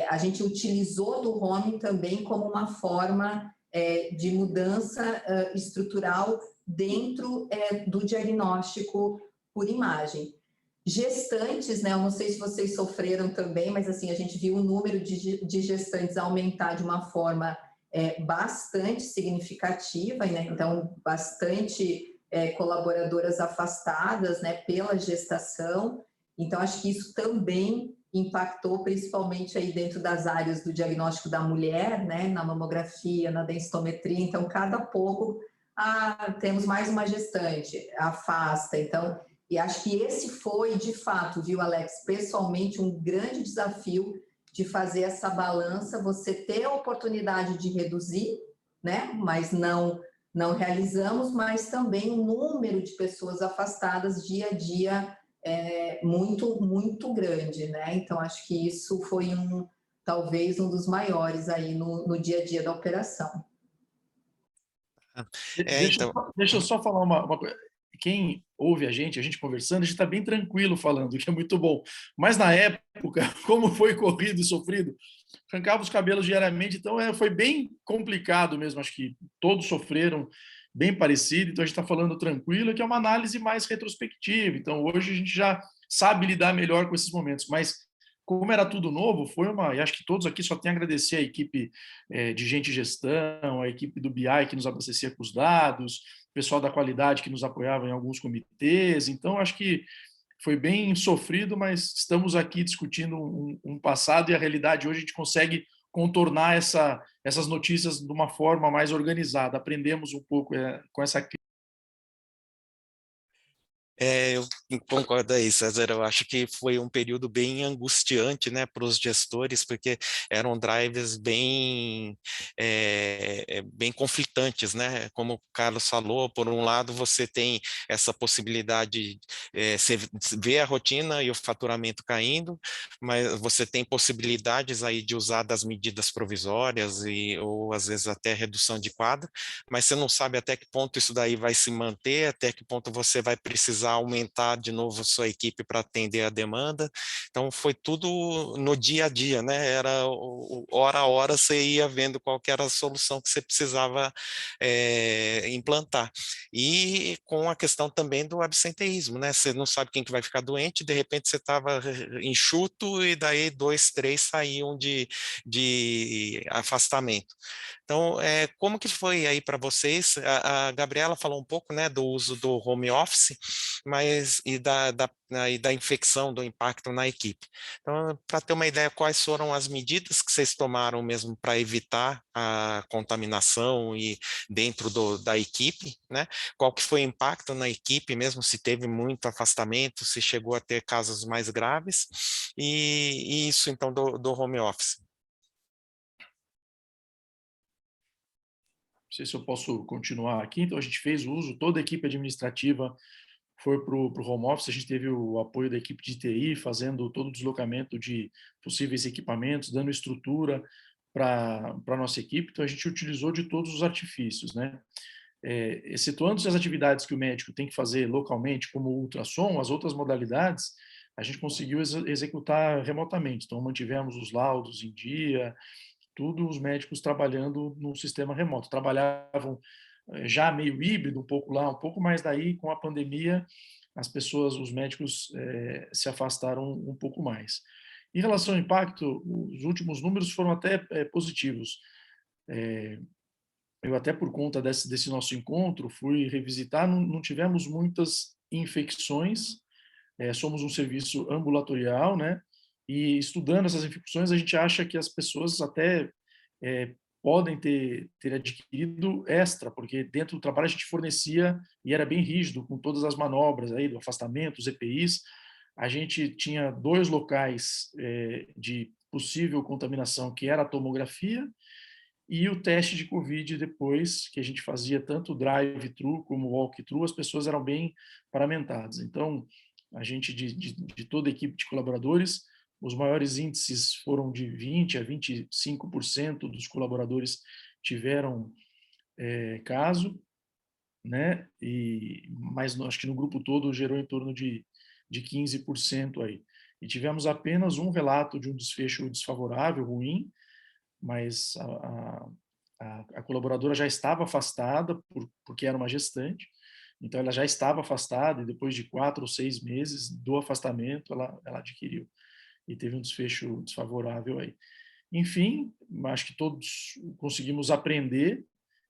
[SPEAKER 2] a gente utilizou do home também como uma forma de mudança estrutural dentro do diagnóstico por imagem. Gestantes, né? Eu não sei se vocês sofreram também, mas assim, a gente viu o número de gestantes aumentar de uma forma bastante significativa, né? Então, bastante colaboradoras afastadas, né, pela gestação. Então, acho que isso também impactou, principalmente aí dentro das áreas do diagnóstico da mulher, né, na mamografia, na densitometria. Então, cada pouco, temos mais uma gestante, afasta. Então, e acho que esse foi, de fato, viu, Alex, pessoalmente, um grande desafio de fazer essa balança, você ter a oportunidade de reduzir, né, mas não não realizamos, mas também o número de pessoas afastadas dia a dia é muito grande, né? Então, acho que isso foi talvez um dos maiores aí no dia a dia da operação.
[SPEAKER 5] Então...
[SPEAKER 3] Deixa eu só falar uma coisa. Quem ouve a gente conversando, a gente está bem tranquilo falando, que é muito bom. Mas na época, como foi corrido e sofrido, arrancava os cabelos diariamente, então foi bem complicado mesmo. Acho que todos sofreram bem parecido, então a gente está falando tranquilo, que é uma análise mais retrospectiva. Então hoje a gente já sabe lidar melhor com esses momentos, mas como era tudo novo, e acho que todos aqui só tem a agradecer a equipe de gente de gestão, a equipe do BI que nos abastecia com os dados, o pessoal da qualidade que nos apoiava em alguns comitês. Então acho que foi bem sofrido, mas estamos aqui discutindo um passado, e a realidade hoje a gente consegue contornar essas notícias de uma forma mais organizada. Aprendemos um pouco com essa crise.
[SPEAKER 5] Eu concordo aí, César. Eu acho que foi um período bem angustiante, né, para os gestores, porque eram drives bem conflitantes, né? Como o Carlos falou, por um lado você tem essa possibilidade, você vê a rotina e o faturamento caindo, mas você tem possibilidades aí de usar das medidas provisórias ou às vezes até redução de quadro, mas você não sabe até que ponto isso daí vai se manter, até que ponto você vai precisar aumentar de novo sua equipe para atender a demanda. Então foi tudo no dia a dia, né? Era hora a hora você ia vendo qual que era a solução que você precisava implantar. E com a questão também do absenteísmo, né? Você não sabe quem que vai ficar doente, de repente você estava enxuto e daí 2, 3 saíam de afastamento. Então, como que foi aí para vocês? A Gabriela falou um pouco, né, do uso do home office, mas e da infecção, do impacto na equipe. Então, para ter uma ideia, quais foram as medidas que vocês tomaram mesmo para evitar a contaminação e dentro da equipe, né? Qual que foi o impacto na equipe mesmo, se teve muito afastamento, se chegou a ter casos mais graves, e isso então do home office.
[SPEAKER 3] Não sei se eu posso continuar aqui. Então, a gente fez o uso, toda a equipe administrativa foi para o home office, a gente teve o apoio da equipe de TI, fazendo todo o deslocamento de possíveis equipamentos, dando estrutura para a nossa equipe. Então, a gente utilizou de todos os artifícios, né? Excetuando as atividades que o médico tem que fazer localmente, como o ultrassom, as outras modalidades, a gente conseguiu executar remotamente. Então, mantivemos os laudos em dia, tudo os médicos trabalhando no sistema remoto. Trabalhavam já meio híbrido, um pouco lá, um pouco mais daí, com a pandemia, as pessoas, os médicos se afastaram um pouco mais. Em relação ao impacto, os últimos números foram até positivos. Eu até por conta desse nosso encontro fui revisitar, não tivemos muitas infecções, somos um serviço ambulatorial, né? E estudando essas infecções, a gente acha que as pessoas até podem ter adquirido extra, porque dentro do trabalho a gente fornecia, e era bem rígido, com todas as manobras aí do afastamento, os EPIs, a gente tinha 2 locais de possível contaminação, que era a tomografia e o teste de Covid depois, que a gente fazia tanto drive-thru como walk-thru, as pessoas eram bem paramentadas. Então, a gente, de toda a equipe de colaboradores, os maiores índices foram de 20% a 25% dos colaboradores tiveram caso, né? Mas acho que no grupo todo gerou em torno de 15% aí. E tivemos apenas um relato de um desfecho desfavorável, ruim, mas a colaboradora já estava afastada porque era uma gestante, então ela já estava afastada e depois de 4 ou 6 meses do afastamento ela adquiriu e teve um desfecho desfavorável aí. Enfim, acho que todos conseguimos aprender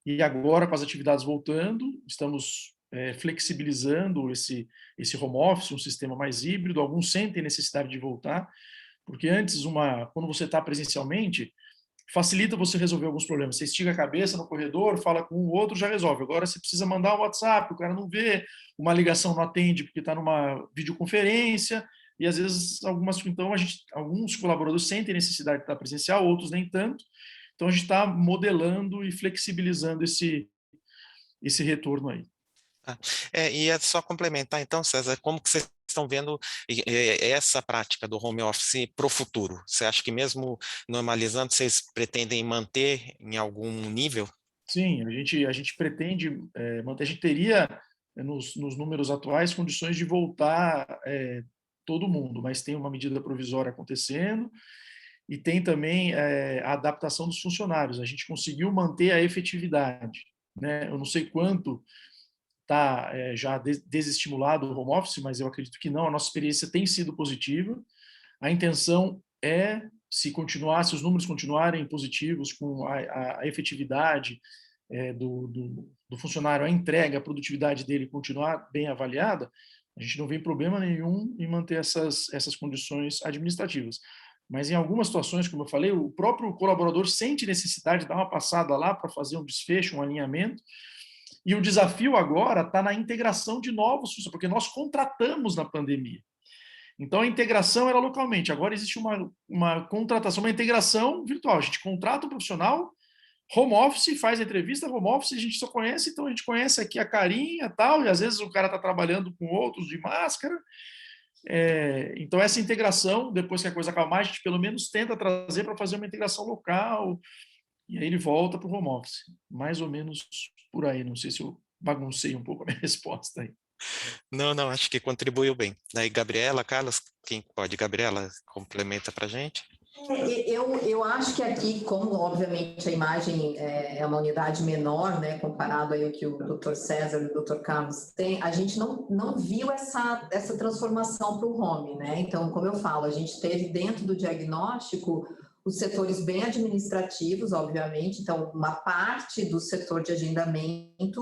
[SPEAKER 3] e agora com as atividades voltando, estamos flexibilizando esse home office, um sistema mais híbrido. Alguns sentem necessidade de voltar, porque antes, quando você está presencialmente, facilita você resolver alguns problemas. Você estica a cabeça no corredor, fala com o outro, já resolve. Agora você precisa mandar um WhatsApp, o cara não vê, uma ligação não atende porque está numa videoconferência, e às vezes então alguns colaboradores sentem necessidade de estar presencial, outros nem tanto. Então a gente está modelando e flexibilizando esse retorno aí.
[SPEAKER 5] E é só complementar, então, César, como que vocês estão vendo essa prática do home office para o futuro? Você acha que mesmo normalizando, vocês pretendem manter em algum nível?
[SPEAKER 3] Sim, a gente pretende manter, a gente teria, nos números atuais, condições de voltar todo mundo, mas tem uma medida provisória acontecendo e tem também a adaptação dos funcionários. A gente conseguiu manter a efetividade, né? Eu não sei quanto está já desestimulado o home office, mas eu acredito que não. A nossa experiência tem sido positiva. A intenção é, se os números continuarem positivos, com a efetividade do funcionário, a entrega, a produtividade dele continuar bem avaliada, a gente não vê problema nenhum em manter essas condições administrativas. Mas em algumas situações, como eu falei, o próprio colaborador sente necessidade de dar uma passada lá para fazer um desfecho, um alinhamento. E o desafio agora está na integração de novos funcionários, porque nós contratamos na pandemia. Então, a integração era localmente. Agora existe uma contratação, uma integração virtual. A gente contrata um profissional, home office, faz a entrevista, home office, a gente só conhece, então a gente conhece aqui a carinha e tal, e às vezes o cara está trabalhando com outros de máscara. Então, essa integração, depois que a coisa acalmar, a gente pelo menos tenta trazer para fazer uma integração local, e aí ele volta para o home office. Mais ou menos por aí. Não sei se eu baguncei um pouco a minha resposta aí.
[SPEAKER 5] Não, acho que contribuiu bem. Daí, Gabriela, Carlos, quem pode? Gabriela, complementa para a gente.
[SPEAKER 2] Eu acho que aqui, como obviamente a imagem é uma unidade menor, né, comparado aí ao que o Dr. César e o Dr. Carlos têm, a gente não viu essa transformação para o home, né? Então, como eu falo, a gente teve dentro do diagnóstico os setores bem administrativos, obviamente, então uma parte do setor de agendamento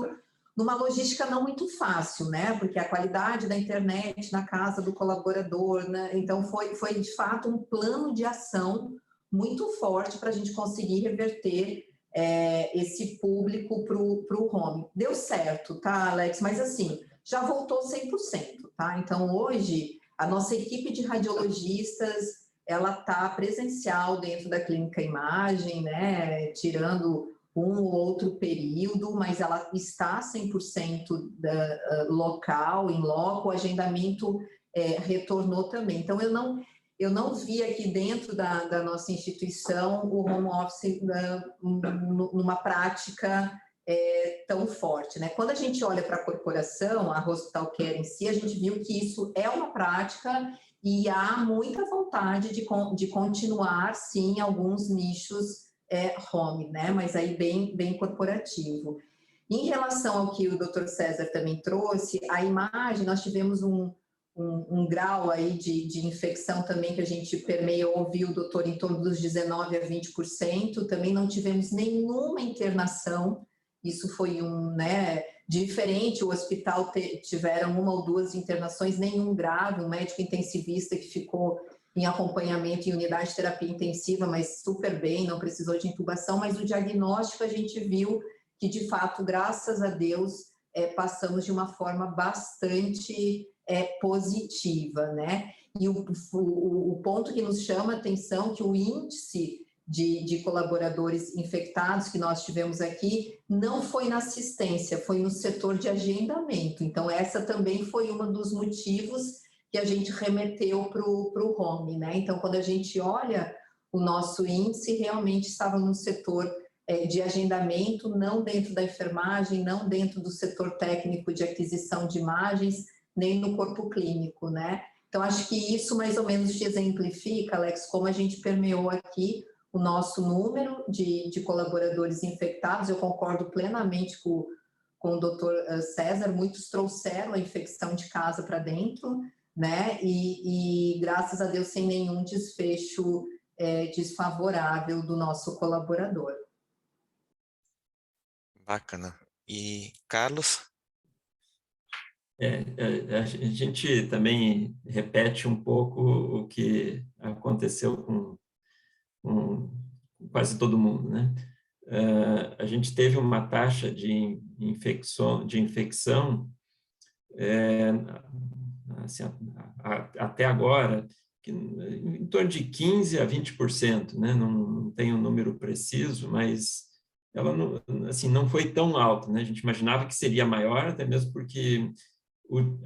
[SPEAKER 2] numa logística não muito fácil, né? Porque a qualidade da internet na casa do colaborador, né? Então foi de fato um plano de ação muito forte para a gente conseguir reverter esse público para o home. Deu certo, tá, Alex? Mas assim, já voltou 100%, tá? Então hoje a nossa equipe de radiologistas ela está presencial dentro da clínica imagem, né? Tirando um ou outro período, mas ela está 100% local, em loco, o agendamento retornou também. Então, eu não vi aqui dentro da nossa instituição o home office numa prática tão forte, né? Quando a gente olha para a corporação, a Hospital Care em si, a gente viu que isso é uma prática e há muita vontade de continuar, sim, alguns nichos home, né? Mas aí bem corporativo. Em relação ao que o Dr. César também trouxe, a imagem, nós tivemos um grau aí de infecção também que a gente permeou, viu, doutor, em torno dos 19% a 20%, também não tivemos nenhuma internação, isso foi diferente, o hospital tiveram uma ou duas internações, nenhum grave, um médico intensivista que ficou em acompanhamento em unidade de terapia intensiva, mas super bem, não precisou de intubação, mas o diagnóstico a gente viu que, de fato, graças a Deus, passamos de uma forma bastante positiva, né? E o ponto que nos chama a atenção que o índice de colaboradores infectados que nós tivemos aqui não foi na assistência, foi no setor de agendamento. Então, essa também foi um dos motivos que a gente remeteu para o home, né? Então, quando a gente olha o nosso índice, realmente estava no setor de agendamento, não dentro da enfermagem, não dentro do setor técnico de aquisição de imagens, nem no corpo clínico, né? Então, acho que isso mais ou menos te exemplifica, Alex, como a gente permeou aqui o nosso número de colaboradores infectados. Eu concordo plenamente com o Dr. César, muitos trouxeram a infecção de casa para dentro, né? E graças a Deus sem nenhum desfecho desfavorável do nosso colaborador.
[SPEAKER 5] Bacana. E Carlos?
[SPEAKER 4] A gente também repete um pouco o que aconteceu com quase todo mundo, né? A gente teve uma taxa de infecção assim, até agora, em torno de 15% a 20%, né? Não tenho um número preciso, mas ela não, assim, não foi tão alta, né? A gente imaginava que seria maior, até mesmo porque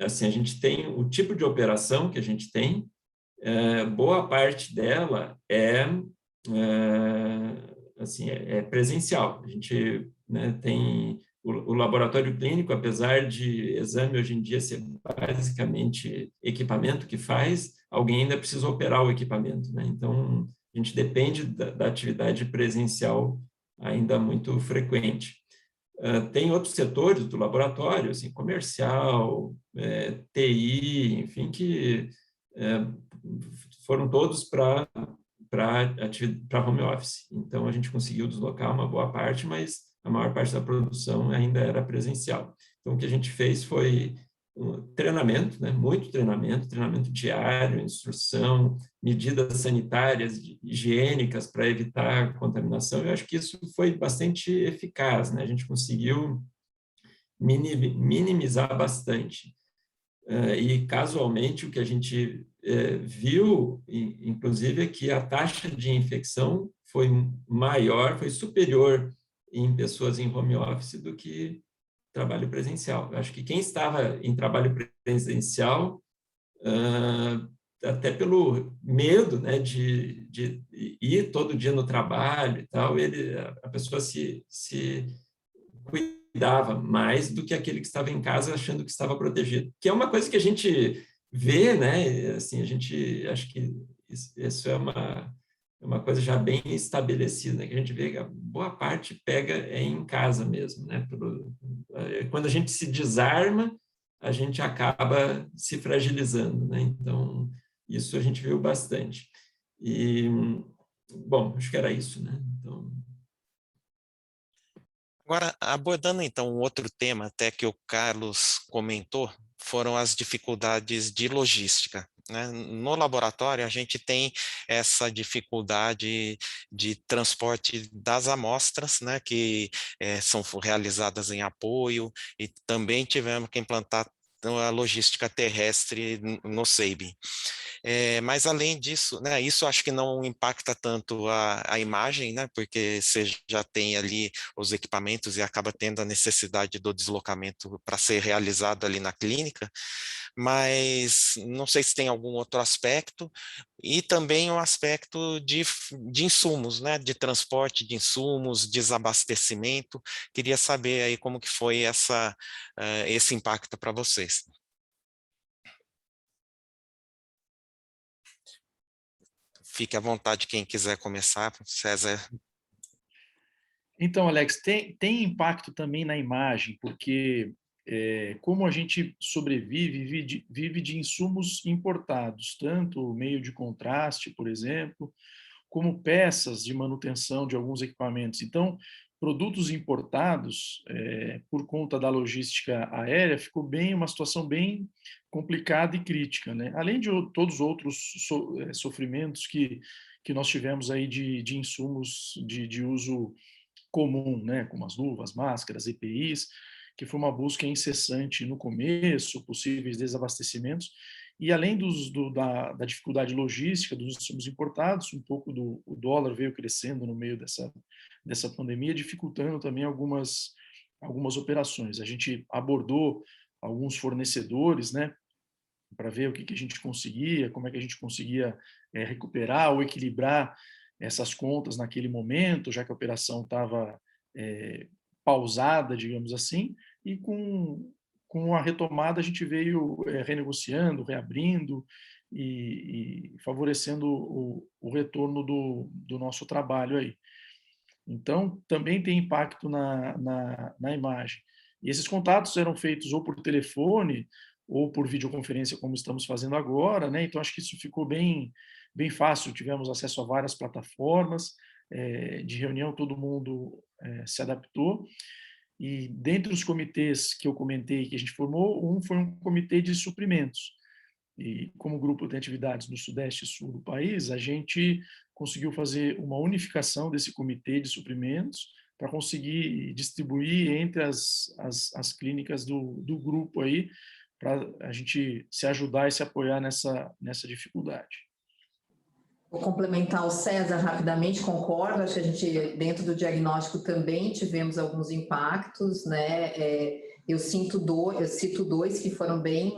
[SPEAKER 4] assim, a gente tem o tipo de operação que a gente tem, boa parte dela assim, é presencial. A gente, né, tem o laboratório clínico, apesar de exame hoje em dia ser basicamente equipamento que faz, alguém ainda precisa operar o equipamento, né? Então, a gente depende da atividade presencial ainda muito frequente. Tem outros setores do laboratório, assim, comercial, TI, enfim, que foram todos para home office. Então, a gente conseguiu deslocar uma boa parte, mas a maior parte da produção ainda era presencial. Então, o que a gente fez foi um treinamento, né? Muito treinamento diário, instrução, medidas sanitárias, higiênicas para evitar contaminação. Eu acho que isso foi bastante eficaz, né? A gente conseguiu minimizar bastante. E, casualmente, o que a gente viu, inclusive, é que a taxa de infecção foi maior, foi superior em pessoas em home office do que trabalho presencial. Eu acho que quem estava em trabalho presencial, até pelo medo, né, de ir todo dia no trabalho e tal, a pessoa se cuidava mais do que aquele que estava em casa achando que estava protegido, que é uma coisa que a gente vê, né? Assim, a gente acho que isso é uma coisa já bem estabelecida, né? Que a gente vê que a boa parte pega em casa mesmo, né? Quando a gente se desarma, a gente acaba se fragilizando, né? Então, isso a gente viu bastante. E, bom, acho que era isso, né? Então,
[SPEAKER 5] Agora, abordando então um outro tema, até que o Carlos comentou, foram as dificuldades de logística, né? No laboratório, a gente tem essa dificuldade de transporte das amostras, né, que são realizadas em apoio, e também tivemos que implantar a logística terrestre no SEIB. Mas além disso, né, isso acho que não impacta tanto a imagem, né, porque você já tem ali os equipamentos e acaba tendo a necessidade do deslocamento para ser realizado ali na clínica, mas não sei se tem algum outro aspecto, e também o aspecto de insumos, né, de transporte de insumos, desabastecimento. Queria saber aí como que foi esse impacto para vocês. Fique à vontade quem quiser começar, César.
[SPEAKER 3] Então, Alex, tem impacto também na imagem, porque como a gente sobrevive, vive de insumos importados, tanto meio de contraste, por exemplo, como peças de manutenção de alguns equipamentos. Então, produtos importados, por conta da logística aérea, ficou uma situação bem complicada e crítica, né? Além de todos os outros sofrimentos que nós tivemos aí de insumos de uso comum, né? Como as luvas, máscaras, EPIs, que foi uma busca incessante no começo, possíveis desabastecimentos, e além da dificuldade logística dos insumos importados, um pouco o dólar veio crescendo no meio dessa pandemia, dificultando também algumas operações. A gente abordou alguns fornecedores, né, para ver o que a gente conseguia, como é que a gente conseguia recuperar ou equilibrar essas contas naquele momento, já que a operação estava pausada, digamos assim, e com a retomada a gente veio renegociando, reabrindo e favorecendo o retorno do nosso trabalho aí. Então, também tem impacto na imagem. E esses contatos eram feitos ou por telefone ou por videoconferência, como estamos fazendo agora, né? Então, acho que isso ficou bem fácil. Tivemos acesso a várias plataformas de reunião, todo mundo se adaptou. E dentre os comitês que eu comentei que a gente formou, foi um comitê de suprimentos. E como o grupo tem atividades no Sudeste e Sul do país, a gente conseguiu fazer uma unificação desse comitê de suprimentos para conseguir distribuir entre as clínicas do grupo aí, para a gente se ajudar e se apoiar nessa dificuldade.
[SPEAKER 2] Vou complementar o César rapidamente, concordo, acho que a gente, dentro do diagnóstico, também tivemos alguns impactos, né? Eu cito dois que foram bem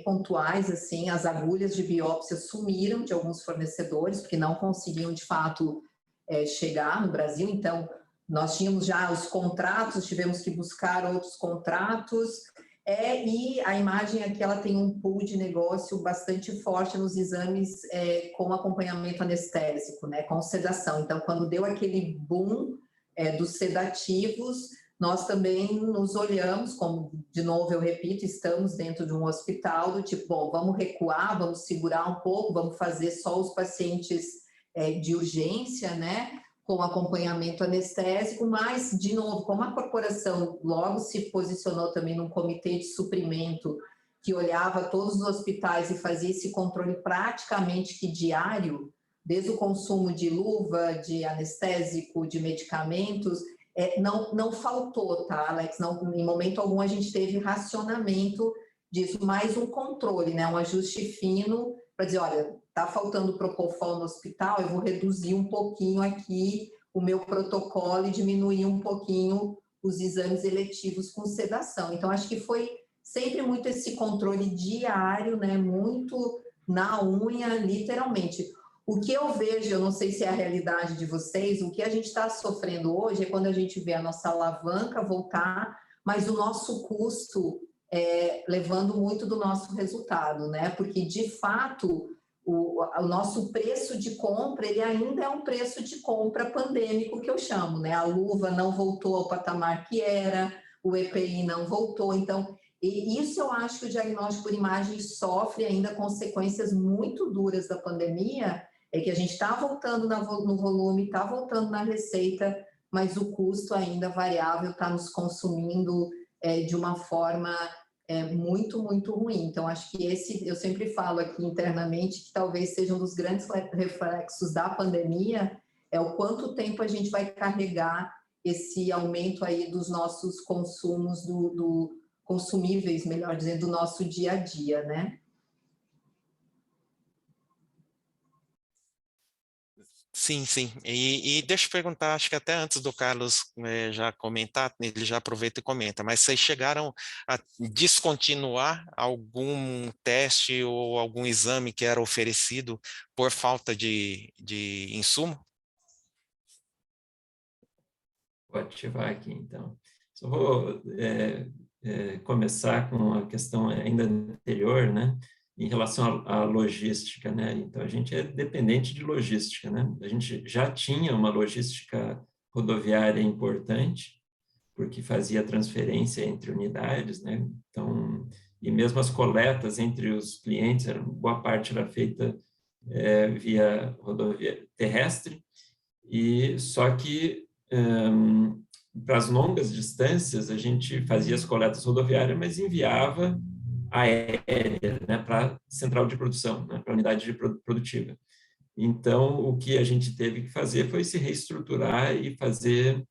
[SPEAKER 2] pontuais, assim, as agulhas de biópsia sumiram de alguns fornecedores, porque não conseguiam, de fato, chegar no Brasil, então, nós tínhamos já os contratos, tivemos que buscar outros contratos, e a imagem aqui, ela tem um pool de negócio bastante forte nos exames com acompanhamento anestésico, né, com sedação. Então, quando deu aquele boom dos sedativos, nós também nos olhamos, como, de novo, eu repito, estamos dentro de um hospital, do tipo, bom, vamos recuar, vamos segurar um pouco, vamos fazer só os pacientes de urgência, né, com acompanhamento anestésico, mas, de novo, como a corporação logo se posicionou também num comitê de suprimento que olhava todos os hospitais e fazia esse controle praticamente que diário, desde o consumo de luva, de anestésico, de medicamentos, não faltou, tá, Alex? Não, em momento algum a gente teve racionamento disso, mais um controle, né? Um ajuste fino para dizer, olha, está faltando propofol no hospital, eu vou reduzir um pouquinho aqui o meu protocolo e diminuir um pouquinho os exames eletivos com sedação. Então, acho que foi sempre muito esse controle diário, né? Muito na unha, literalmente. O que eu vejo, eu não sei se é a realidade de vocês, o que a gente está sofrendo hoje é quando a gente vê a nossa alavanca voltar, mas o nosso custo levando muito do nosso resultado, né? Porque, de fato, o nosso preço de compra, ele ainda é um preço de compra pandêmico, que eu chamo, né? A luva não voltou ao patamar que era, o EPI não voltou, então, e isso eu acho que o diagnóstico por imagem sofre ainda consequências muito duras da pandemia, é que a gente está voltando no volume, está voltando na receita, mas o custo ainda variável está nos consumindo de uma forma muito, muito ruim. Então, acho que eu sempre falo aqui internamente, que talvez seja um dos grandes reflexos da pandemia, é o quanto tempo a gente vai carregar esse aumento aí dos nossos consumos, consumíveis, melhor dizendo, do nosso dia a dia, né?
[SPEAKER 5] Sim, sim. E deixa eu perguntar, acho que até antes do Carlos já comentar, ele já aproveita e comenta, mas vocês chegaram a descontinuar algum teste ou algum exame que era oferecido por falta de insumo?
[SPEAKER 4] Vou ativar aqui, então. Só vou começar com a questão ainda anterior, né? Em relação à logística, né? Então, a gente é dependente de logística, né? A gente já tinha uma logística rodoviária importante, porque fazia transferência entre unidades, né? Então, e mesmo as coletas entre os clientes, boa parte era feita via rodovia terrestre, e só que para as longas distâncias a gente fazia as coletas rodoviárias, mas enviava aérea, né, para a central de produção, né, para a unidade produtiva. Então, o que a gente teve que fazer foi se reestruturar e fazer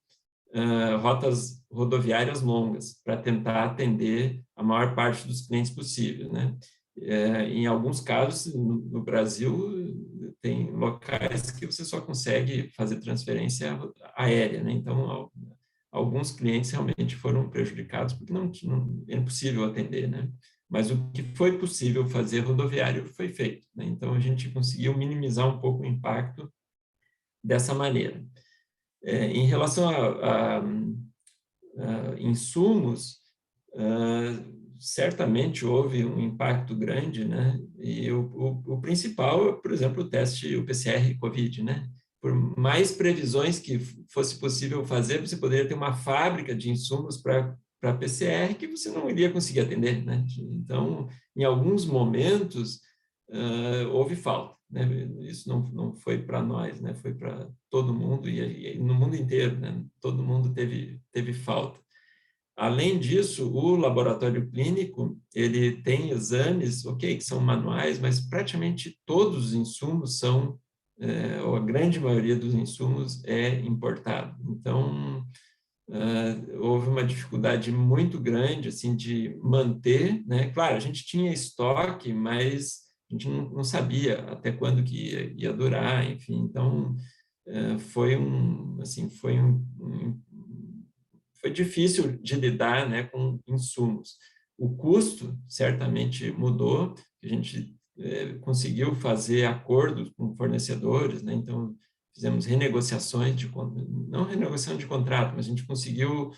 [SPEAKER 4] rotas rodoviárias longas, para tentar atender a maior parte dos clientes possível, né? Em alguns casos, no Brasil, tem locais que você só consegue fazer transferência aérea, né? Então, alguns clientes realmente foram prejudicados porque não é impossível atender, né? Mas o que foi possível fazer rodoviário foi feito, né? Então, a gente conseguiu minimizar um pouco o impacto dessa maneira. Em relação a insumos, certamente houve um impacto grande, né? E o principal é, por exemplo, o teste, o PCR COVID, né? Por mais previsões que fosse possível fazer, você poderia ter uma fábrica de insumos para PCR que você não iria conseguir atender, né? Então, em alguns momentos, houve falta, né? Isso não foi para nós, né? Foi para todo mundo e no mundo inteiro, né? Todo mundo teve falta. Além disso, o laboratório clínico, ele tem exames, ok, que são manuais, mas praticamente todos os insumos são, ou a grande maioria dos insumos é importado. Então, houve uma dificuldade muito grande, assim, de manter, né? Claro, a gente tinha estoque, mas a gente não sabia até quando que ia durar, enfim. Então, foi difícil de lidar, né, com insumos. O custo certamente mudou, a gente conseguiu fazer acordos com fornecedores, né, então fizemos renegociações, não renegociação de contrato, mas a gente conseguiu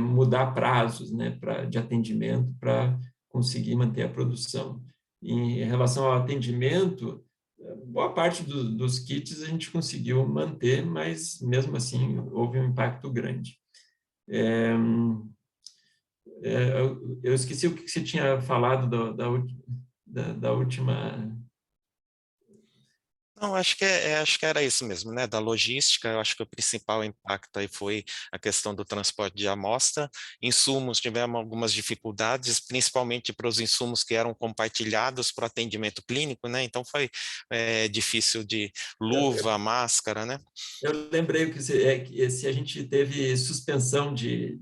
[SPEAKER 4] mudar prazos, né, de atendimento para conseguir manter a produção. Em relação ao atendimento, boa parte dos kits a gente conseguiu manter, mas mesmo assim houve um impacto grande. Eu esqueci o que você tinha falado da última...
[SPEAKER 5] Não, acho que era isso mesmo, né? Da logística, eu acho que o principal impacto aí foi a questão do transporte de amostra. Insumos, tivemos algumas dificuldades, principalmente para os insumos que eram compartilhados para atendimento clínico, né? Então foi difícil de luva, máscara, né?
[SPEAKER 4] Eu lembrei que se a gente teve suspensão de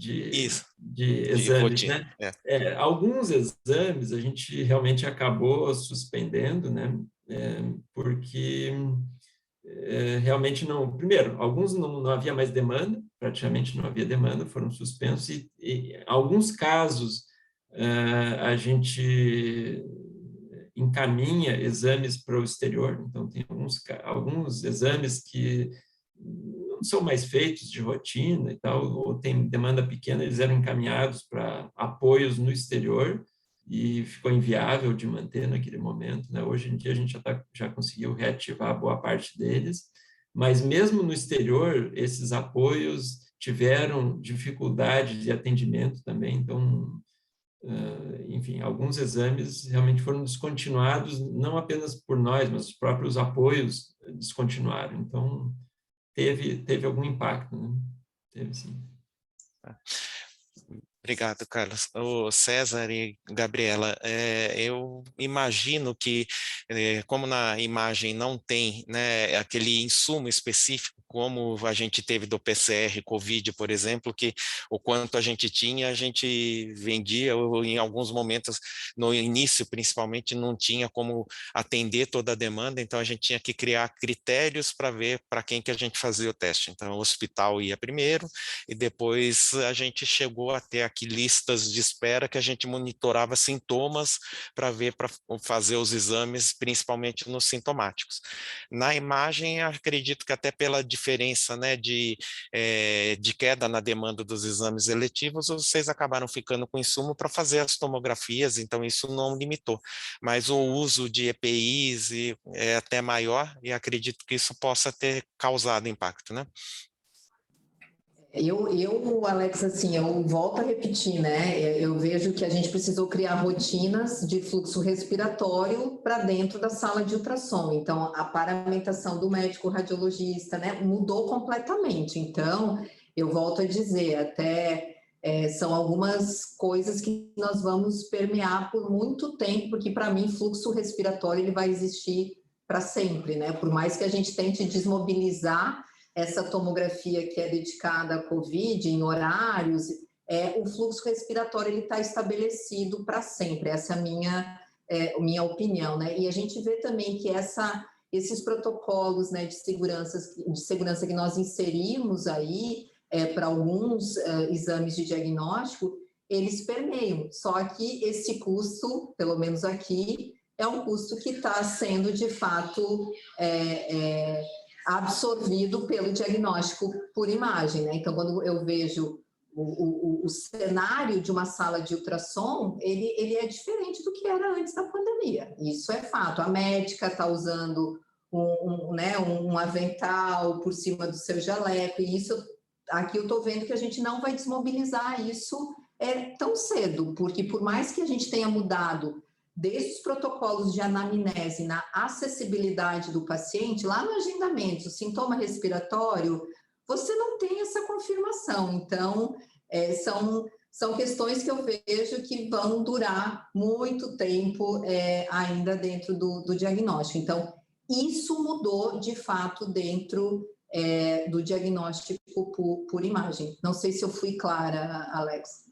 [SPEAKER 4] exames,
[SPEAKER 5] rotina,
[SPEAKER 4] né? Alguns exames a gente realmente acabou suspendendo, né? Porque realmente não... Primeiro, alguns não havia mais demanda, praticamente não havia demanda, foram suspensos, e em alguns casos a gente encaminha exames para o exterior, então tem alguns exames que não são mais feitos de rotina e tal, ou tem demanda pequena, eles eram encaminhados para apoios no exterior, e ficou inviável de manter naquele momento, né? Hoje em dia a gente já conseguiu reativar boa parte deles, mas mesmo no exterior, esses apoios tiveram dificuldade de atendimento também, então, enfim, alguns exames realmente foram descontinuados, não apenas por nós, mas os próprios apoios descontinuaram, então teve algum impacto, né? Teve sim.
[SPEAKER 5] Obrigado, Carlos. O César e Gabriela, eu imagino que, como na imagem não tem, né, aquele insumo específico, como a gente teve do PCR Covid, por exemplo, que o quanto a gente tinha, a gente vendia, ou em alguns momentos, no início principalmente, não tinha como atender toda a demanda, então a gente tinha que criar critérios para ver para quem que a gente fazia o teste. Então o hospital ia primeiro, e depois a gente chegou a ter aqui listas de espera que a gente monitorava sintomas para ver, para fazer os exames, principalmente nos sintomáticos. Na imagem, acredito que até pela diferença, né, de queda na demanda dos exames eletivos, vocês acabaram ficando com insumo para fazer as tomografias, então isso não limitou. Mas o uso de EPIs é até maior, e acredito que isso possa ter causado impacto, né?
[SPEAKER 2] Alex, assim, eu volto a repetir, né? Eu vejo que a gente precisou criar rotinas de fluxo respiratório para dentro da sala de ultrassom. Então, a paramentação do médico radiologista, né, mudou completamente. Então, eu volto a dizer, até são algumas coisas que nós vamos permear por muito tempo, porque para mim, fluxo respiratório ele vai existir para sempre, né? Por mais que a gente tente desmobilizar essa tomografia que é dedicada à COVID, em horários, o fluxo respiratório ele está estabelecido para sempre, essa é a minha opinião, né? E a gente vê também que esses protocolos, né, de segurança que nós inserimos aí para alguns exames de diagnóstico, eles permeiam, só que esse custo, pelo menos aqui, é um custo que está sendo, de fato, absorvido pelo diagnóstico por imagem, né? Então, quando eu vejo o cenário de uma sala de ultrassom, ele é diferente do que era antes da pandemia. Isso é fato. A médica está usando um avental por cima do seu jaleco, e isso aqui eu estou vendo que a gente não vai desmobilizar isso tão cedo, porque por mais que a gente tenha mudado desde os protocolos de anamnese na acessibilidade do paciente, lá no agendamento, o sintoma respiratório, você não tem essa confirmação. Então, são questões que eu vejo que vão durar muito tempo ainda dentro do diagnóstico. Então, isso mudou, de fato, dentro do diagnóstico por imagem. Não sei se eu fui clara, Alex.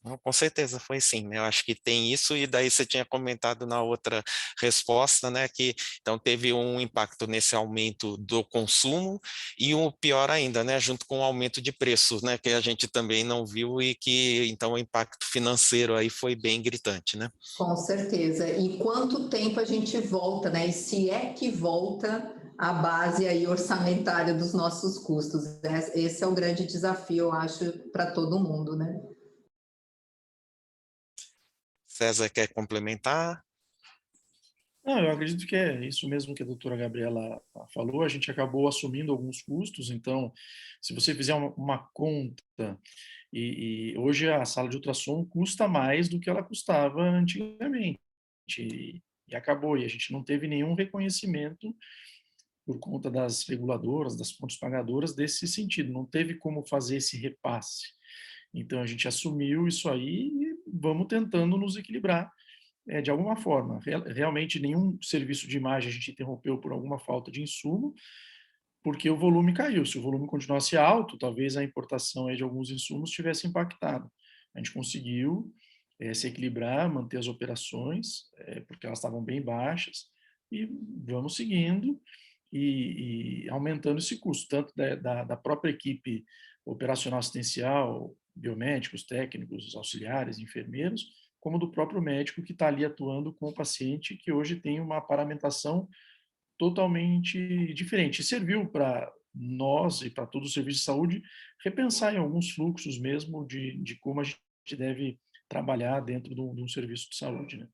[SPEAKER 5] Não, com certeza foi sim, né? Eu acho que tem isso, e daí você tinha comentado na outra resposta, né, que então teve um impacto nesse aumento do consumo e o pior ainda, né, junto com o aumento de preços, né, que a gente também não viu e que então o impacto financeiro aí foi bem gritante, né?
[SPEAKER 2] Com certeza. E quanto tempo a gente volta, né? E se é que volta a base aí orçamentária dos nossos custos. Esse é o grande desafio, eu acho, para todo mundo, né?
[SPEAKER 5] César quer complementar?
[SPEAKER 3] Não, eu acredito que é isso mesmo que a doutora Gabriela falou. A gente acabou assumindo alguns custos. Então, se você fizer uma conta, e hoje a sala de ultrassom custa mais do que ela custava antigamente. E acabou. E a gente não teve nenhum reconhecimento por conta das reguladoras, das fontes pagadoras, desse sentido. Não teve como fazer esse repasse. Então, a gente assumiu isso aí e vamos tentando nos equilibrar de alguma forma. Realmente, nenhum serviço de imagem a gente interrompeu por alguma falta de insumo, porque o volume caiu. Se o volume continuasse alto, talvez a importação de alguns insumos tivesse impactado. A gente conseguiu se equilibrar, manter as operações, porque elas estavam bem baixas, e vamos seguindo e aumentando esse custo, tanto da própria equipe operacional assistencial, biomédicos, técnicos, auxiliares, enfermeiros, como do próprio médico que está ali atuando com o paciente, que hoje tem uma paramentação totalmente diferente. E serviu para nós e para todo o serviço de saúde repensar em alguns fluxos mesmo de como a gente deve trabalhar dentro de um serviço de saúde, né?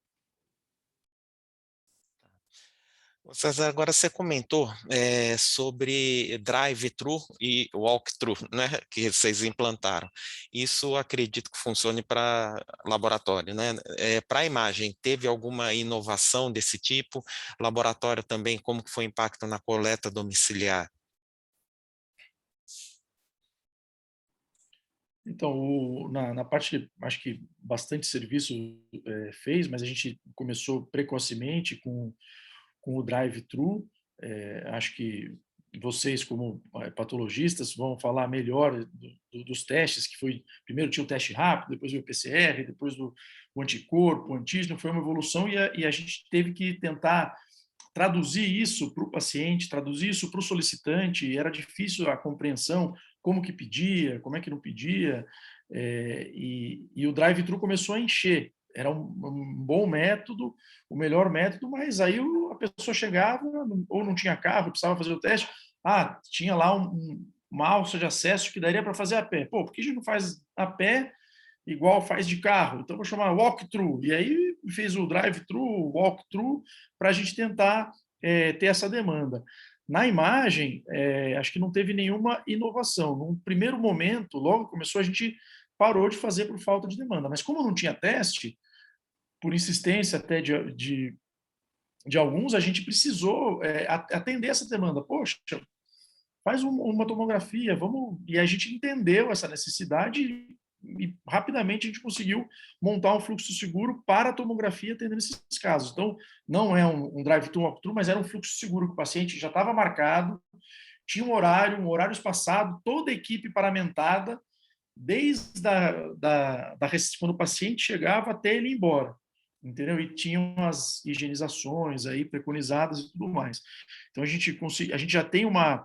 [SPEAKER 5] César, agora você comentou sobre drive-thru e walk-thru, né, que vocês implantaram. Isso acredito que funcione para laboratório, né? Para a imagem, teve alguma inovação desse tipo? Laboratório também, como que foi o impacto na coleta domiciliar?
[SPEAKER 3] Então, na parte, acho que bastante serviço fez, mas a gente começou precocemente com o drive-thru. Acho que vocês, como patologistas, vão falar melhor dos testes, que foi, primeiro tinha o teste rápido, depois veio o PCR, depois o anticorpo, o antígeno, foi uma evolução e a gente teve que tentar traduzir isso para o paciente, traduzir isso para o solicitante, e era difícil a compreensão, como que pedia, como é que não pedia, e o drive-thru começou a encher. Era um bom método, o melhor método, mas aí a pessoa chegava, ou não tinha carro, precisava fazer o teste, tinha lá uma alça de acesso que daria para fazer a pé. Pô, por que a gente não faz a pé igual faz de carro? Então, vou chamar walk-through. E aí fez o drive-thru, walk-through, para a gente tentar ter essa demanda. Na imagem, acho que não teve nenhuma inovação. Num primeiro momento, logo começou, a gente parou de fazer por falta de demanda. Mas como não tinha teste, por insistência até de alguns, a gente precisou atender essa demanda. Poxa, faz uma tomografia, vamos. E a gente entendeu essa necessidade e rapidamente a gente conseguiu montar um fluxo seguro para a tomografia atendendo esses casos. Então, não é um drive-thru, walk-through, mas era um fluxo seguro que o paciente já estava marcado, tinha um horário espaçado, toda a equipe paramentada, desde quando o paciente chegava até ele ir embora, entendeu? E tinham as higienizações aí preconizadas e tudo mais. Então, a gente já tem uma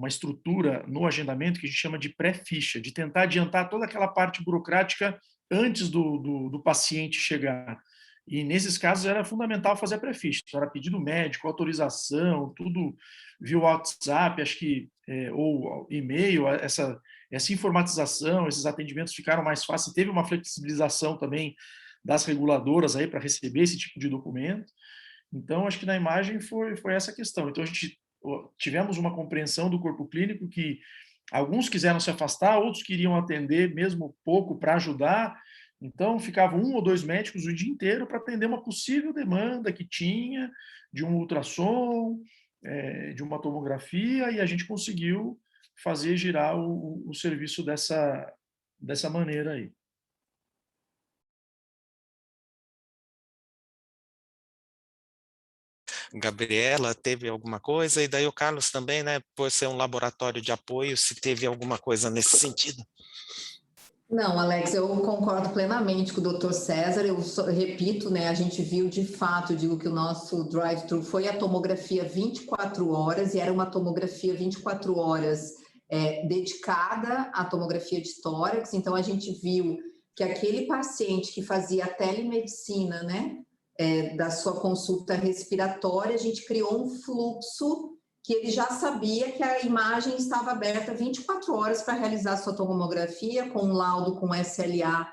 [SPEAKER 3] estrutura no agendamento que a gente chama de pré-ficha, de tentar adiantar toda aquela parte burocrática antes do paciente chegar. E nesses casos era fundamental fazer a pré-ficha, era pedido médico, autorização, tudo via WhatsApp, acho que, ou e-mail, essa informatização, esses atendimentos ficaram mais fáceis, teve uma flexibilização também das reguladoras aí para receber esse tipo de documento. Então, acho que na imagem foi essa questão. Então, a gente tivemos uma compreensão do corpo clínico que alguns quiseram se afastar, outros queriam atender mesmo pouco para ajudar. Então, ficavam 1 ou 2 médicos o dia inteiro para atender uma possível demanda que tinha de um ultrassom, de uma tomografia, e a gente conseguiu fazer girar o serviço dessa maneira aí.
[SPEAKER 5] Gabriela, teve alguma coisa? E daí o Carlos também, né, por ser um laboratório de apoio, se teve alguma coisa nesse sentido.
[SPEAKER 2] Não, Alex, eu concordo plenamente com o Dr. César. Eu repito, né? A gente viu de fato, digo que o nosso drive-thru foi a tomografia 24 horas e era uma tomografia 24 horas dedicada à tomografia de tórax. Então a gente viu que aquele paciente que fazia a telemedicina, né, da sua consulta respiratória, a gente criou um fluxo que ele já sabia que a imagem estava aberta 24 horas para realizar sua tomografia, com um laudo com SLA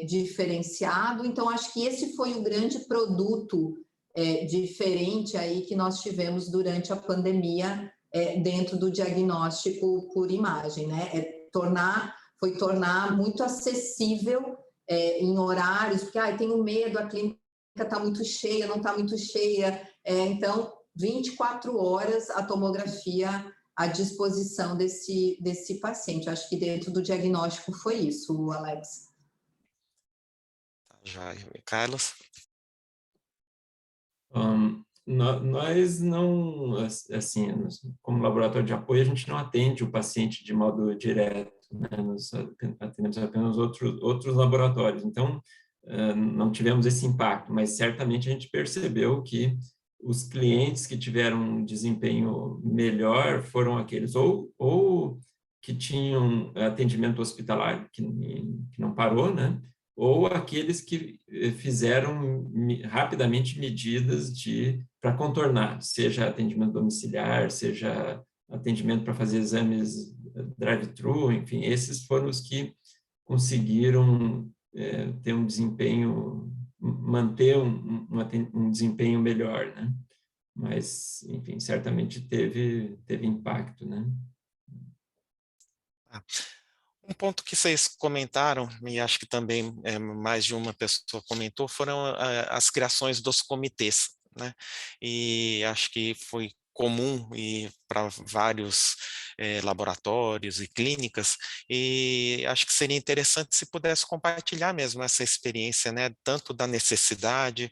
[SPEAKER 2] diferenciado. Então, acho que esse foi o grande produto diferente aí que nós tivemos durante a pandemia dentro do diagnóstico por imagem, né? Foi tornar muito acessível em horários, porque tenho medo, a clínica está muito cheia, não está muito cheia, então 24 horas a tomografia à disposição desse paciente. Acho que dentro do diagnóstico foi isso, Alex.
[SPEAKER 5] Já, Carlos?
[SPEAKER 4] Nós não, assim, como laboratório de apoio, a gente não atende o paciente de modo direto, né? Nós atendemos apenas outros laboratórios, então não tivemos esse impacto, mas certamente a gente percebeu que os clientes que tiveram um desempenho melhor foram aqueles ou que tinham atendimento hospitalar, que não parou, né? Ou aqueles que fizeram rapidamente medidas para contornar, seja atendimento domiciliar, seja atendimento para fazer exames drive-thru, enfim, esses foram os que conseguiram ter um desempenho, manter um desempenho melhor, né? Mas, enfim, certamente teve impacto, né?
[SPEAKER 5] Um ponto que vocês comentaram, e acho que também mais de uma pessoa comentou, foram as criações dos comitês, né? E acho que foi comum para vários laboratórios e clínicas, e acho que seria interessante se pudesse compartilhar mesmo essa experiência, né, tanto da necessidade,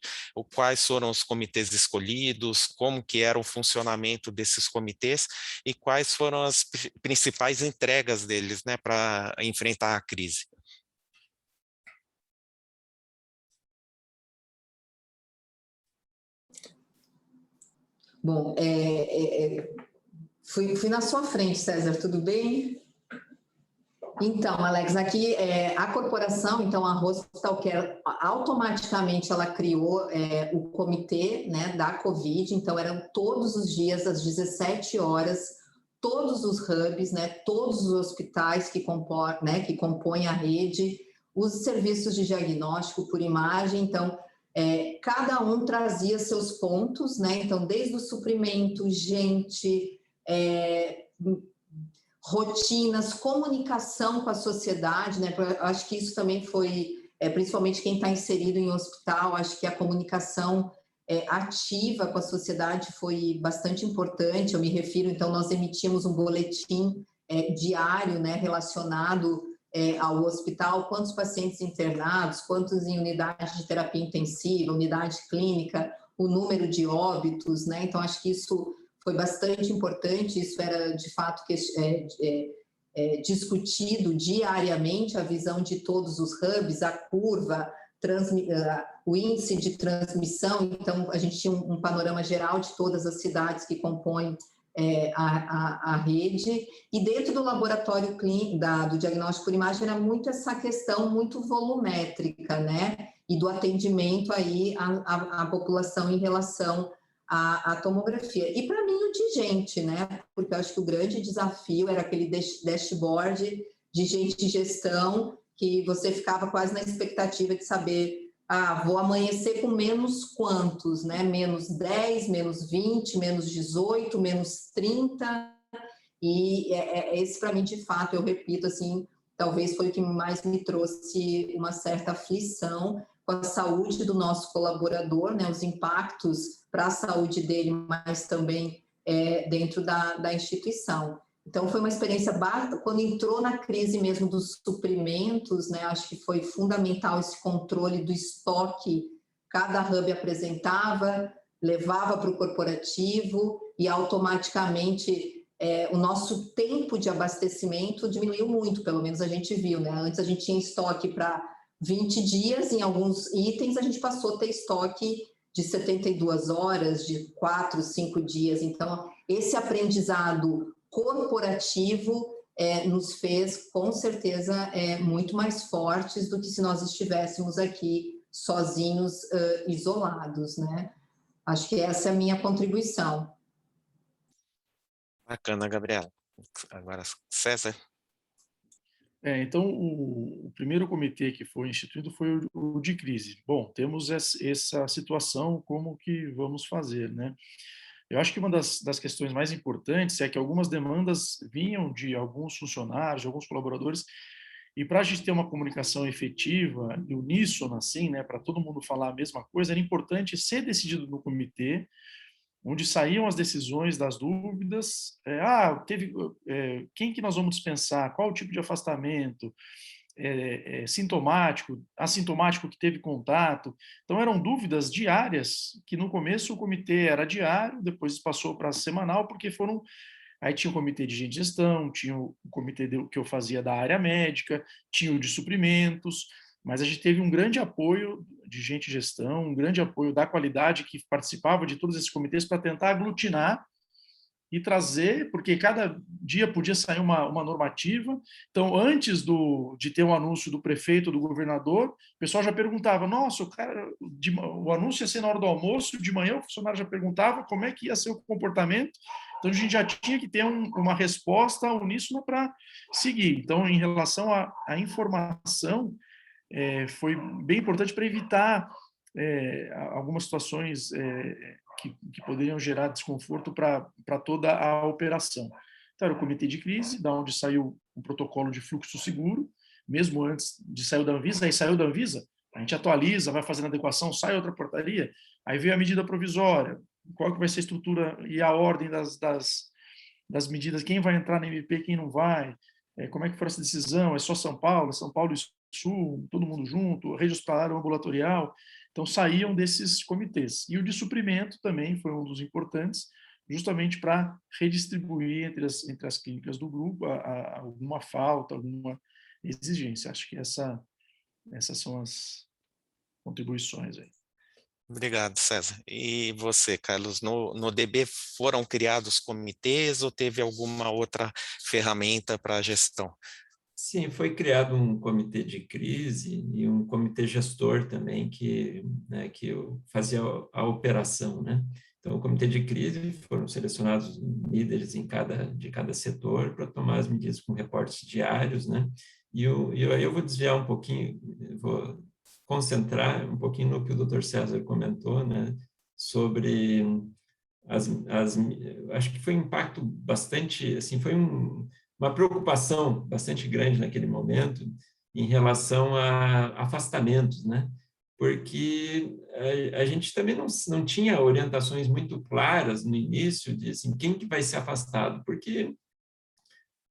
[SPEAKER 5] quais foram os comitês escolhidos, como que era o funcionamento desses comitês e quais foram as principais entregas deles, né, para enfrentar a crise.
[SPEAKER 2] Bom, fui na sua frente, César, tudo bem? Então, Alex, aqui a corporação, então a Hospital Care, automaticamente ela criou o comitê, né, da Covid, então eram todos os dias às 17 horas, todos os hubs, né, todos os hospitais que compõem a rede, os serviços de diagnóstico por imagem, então cada um trazia seus pontos, né, então desde o suprimento, rotinas, comunicação com a sociedade, né? Eu acho que isso também foi, principalmente quem está inserido em hospital, acho que a comunicação ativa com a sociedade foi bastante importante. Eu me refiro, então, nós emitimos um boletim diário, né, relacionado ao hospital, quantos pacientes internados, quantos em unidade de terapia intensiva, unidade clínica, o número de óbitos, né? Então, acho que isso foi bastante importante, isso era de fato discutido diariamente, a visão de todos os hubs, a curva, o índice de transmissão, então a gente tinha um panorama geral de todas as cidades que compõem a rede, e dentro do laboratório clínico, do diagnóstico por imagem, era muito essa questão muito volumétrica, né, e do atendimento aí à população em relação a tomografia. E para mim, o de gente, né? Porque eu acho que o grande desafio era aquele dashboard de gente de gestão, que você ficava quase na expectativa de saber, vou amanhecer com menos quantos, né? Menos 10, menos 20, menos 18, menos 30. E esse, para mim, de fato, eu repito, assim, talvez foi o que mais me trouxe uma certa aflição com a saúde do nosso colaborador, né, os impactos para a saúde dele, mas também dentro da instituição. Então, foi uma experiência básica. Quando entrou na crise mesmo dos suprimentos, né, acho que foi fundamental esse controle do estoque. Cada hub apresentava, levava para o corporativo e automaticamente o nosso tempo de abastecimento diminuiu muito, pelo menos a gente viu, né? Antes a gente tinha estoque para 20 dias, em alguns itens a gente passou a ter estoque de 72 horas, de 4, 5 dias. Então, esse aprendizado corporativo nos fez, com certeza, muito mais fortes do que se nós estivéssemos aqui sozinhos, isolados, né? Acho que essa é a minha contribuição.
[SPEAKER 5] Bacana, Gabriela. Agora, César.
[SPEAKER 3] Então, o primeiro comitê que foi instituído foi o de crise. Bom, temos essa situação, como que vamos fazer, né? Eu acho que uma das questões mais importantes é que algumas demandas vinham de alguns funcionários, de alguns colaboradores, e para a gente ter uma comunicação efetiva e uníssona, assim, né, para todo mundo falar a mesma coisa, era importante ser decidido no comitê, onde saíam as decisões das dúvidas. Quem que nós vamos dispensar? Qual o tipo de afastamento? Sintomático, assintomático que teve contato. Então, eram dúvidas diárias, que no começo o comitê era diário, depois passou para semanal, porque aí tinha o comitê de gente de gestão, tinha o comitê que eu fazia da área médica, tinha o de suprimentos, mas a gente teve um grande apoio de gente de gestão, um grande apoio da qualidade que participava de todos esses comitês para tentar aglutinar e trazer, porque cada dia podia sair uma normativa. Então, antes de ter um anúncio do prefeito, do governador, o pessoal já perguntava, nossa, o anúncio ia ser na hora do almoço, de manhã o funcionário já perguntava como é que ia ser o comportamento. Então, a gente já tinha que ter uma resposta uníssona para seguir. Então, em relação à informação, foi bem importante para evitar algumas situações que poderiam gerar desconforto para toda a operação. Então, era o comitê de crise, da onde saiu um protocolo de fluxo seguro, mesmo antes de sair da Anvisa. Aí saiu da Anvisa, a gente atualiza, vai fazendo adequação, sai outra portaria, aí veio a medida provisória, qual que vai ser a estrutura e a ordem das medidas, quem vai entrar na MP, quem não vai, como é que foi essa decisão, é só São Paulo e Sul, todo mundo junto, rede hospitalar ou ambulatorial. Então, saíam desses comitês. E o de suprimento também foi um dos importantes, justamente para redistribuir entre as clínicas do grupo alguma falta, alguma exigência. Acho que essas são as contribuições aí.
[SPEAKER 5] Obrigado, César. E você, Carlos, no DB foram criados comitês ou teve alguma outra ferramenta para a gestão?
[SPEAKER 4] Sim, foi criado um comitê de crise e um comitê gestor também que fazia a operação, né? Então, o comitê de crise foram selecionados líderes de cada setor para tomar as medidas com reportes diários, né? E aí eu vou desviar um pouquinho, vou concentrar um pouquinho no que o Dr. César comentou, né? Sobre acho que foi um impacto bastante, assim, foi uma preocupação bastante grande naquele momento em relação a afastamentos, né? Porque a gente também não tinha orientações muito claras no início de assim, quem que vai ser afastado, porque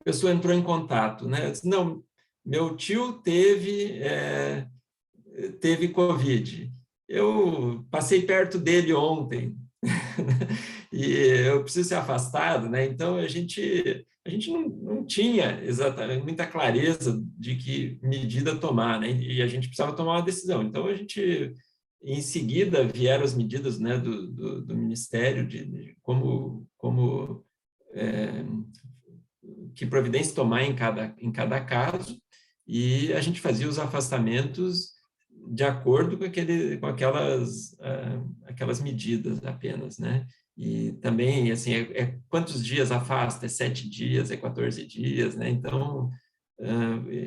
[SPEAKER 4] a pessoa entrou em contato, né? Disse, não, meu tio teve Covid, eu passei perto dele ontem, e eu preciso ser afastado, né? Então, a gente não tinha exatamente muita clareza de que medida tomar, né? E a gente precisava tomar uma decisão. Então, em seguida, vieram as medidas, né, do Ministério de como que providência tomar em cada caso, e a gente fazia os afastamentos de acordo com aquelas medidas apenas, né? E também, assim, quantos dias afasta? É 7 dias, é 14 dias, né? Então,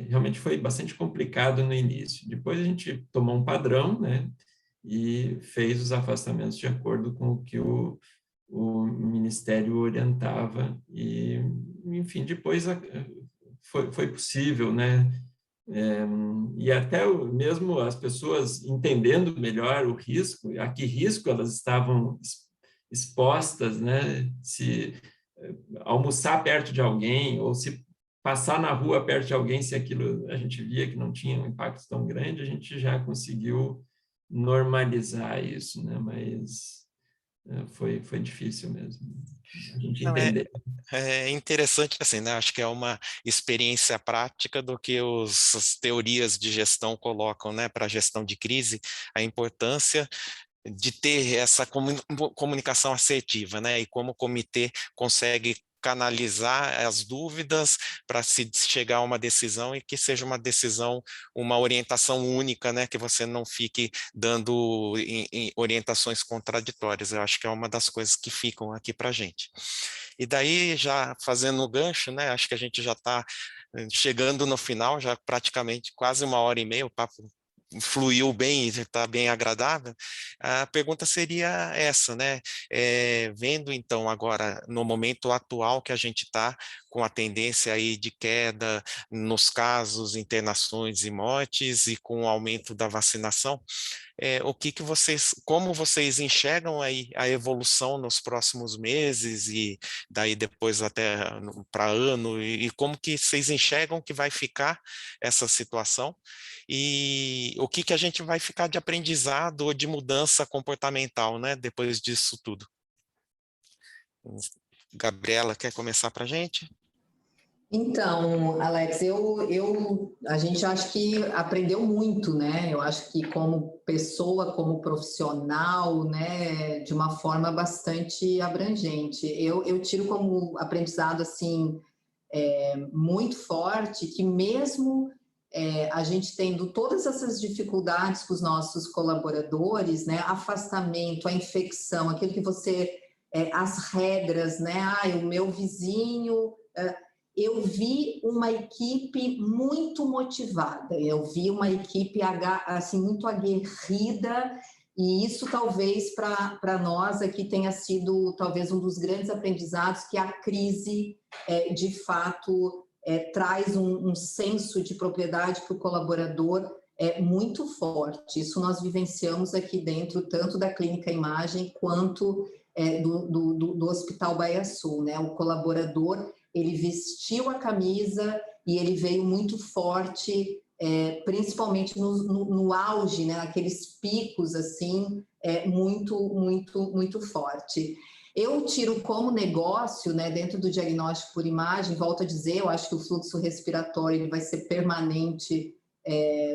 [SPEAKER 4] realmente foi bastante complicado no início. Depois a gente tomou um padrão, né? E fez os afastamentos de acordo com o que o Ministério orientava. E, enfim, depois foi possível, né? E até mesmo as pessoas entendendo melhor o risco, a que risco elas estavam expostas, né? Se almoçar perto de alguém ou se passar na rua perto de alguém, se aquilo a gente via que não tinha um impacto tão grande, a gente já conseguiu normalizar isso, né? Mas foi difícil mesmo a gente
[SPEAKER 5] Não,
[SPEAKER 4] entender.
[SPEAKER 5] é interessante assim, né? Acho que é uma experiência prática do que as teorias de gestão colocam, né, para a gestão de crise, a importância de ter essa comunicação assertiva, né? E como o comitê consegue canalizar as dúvidas para se chegar a uma decisão e que seja uma decisão, uma orientação única, né? Que você não fique dando orientações contraditórias. Eu acho que é uma das coisas que ficam aqui para a gente. E daí, já fazendo o gancho, né? Acho que a gente já está chegando no final, já praticamente quase 1h30, o papo fluiu bem e está bem agradável. A pergunta seria essa, né? Vendo então agora no momento atual que a gente está com a tendência aí de queda nos casos, internações e mortes e com o aumento da vacinação, o que vocês, como vocês enxergam aí a evolução nos próximos meses e daí depois até para ano e como que vocês enxergam que vai ficar essa situação e o que a gente vai ficar de aprendizado ou de mudança comportamental, né, depois disso tudo. Gabriela, quer começar para a gente?
[SPEAKER 2] Então, Alex, a gente acho que aprendeu muito, né? Eu acho que como pessoa, como profissional, né, de uma forma bastante abrangente. Eu tiro como aprendizado, assim, muito forte, que mesmo a gente tendo todas essas dificuldades com os nossos colaboradores, né, afastamento, a infecção, aquilo que você, as regras, né, o meu vizinho... eu vi uma equipe muito motivada, eu vi uma equipe assim, muito aguerrida, e isso talvez para nós aqui tenha sido talvez um dos grandes aprendizados, que a crise de fato traz um senso de propriedade para o colaborador muito forte. Isso nós vivenciamos aqui dentro, tanto da Clínica Imagem quanto do Hospital Baía Sul, né? O colaborador, ele vestiu a camisa e ele veio muito forte, principalmente no auge, né? Aqueles picos assim, muito forte. Eu tiro como negócio, né, dentro do diagnóstico por imagem, volto a dizer, eu acho que o fluxo respiratório ele vai ser permanente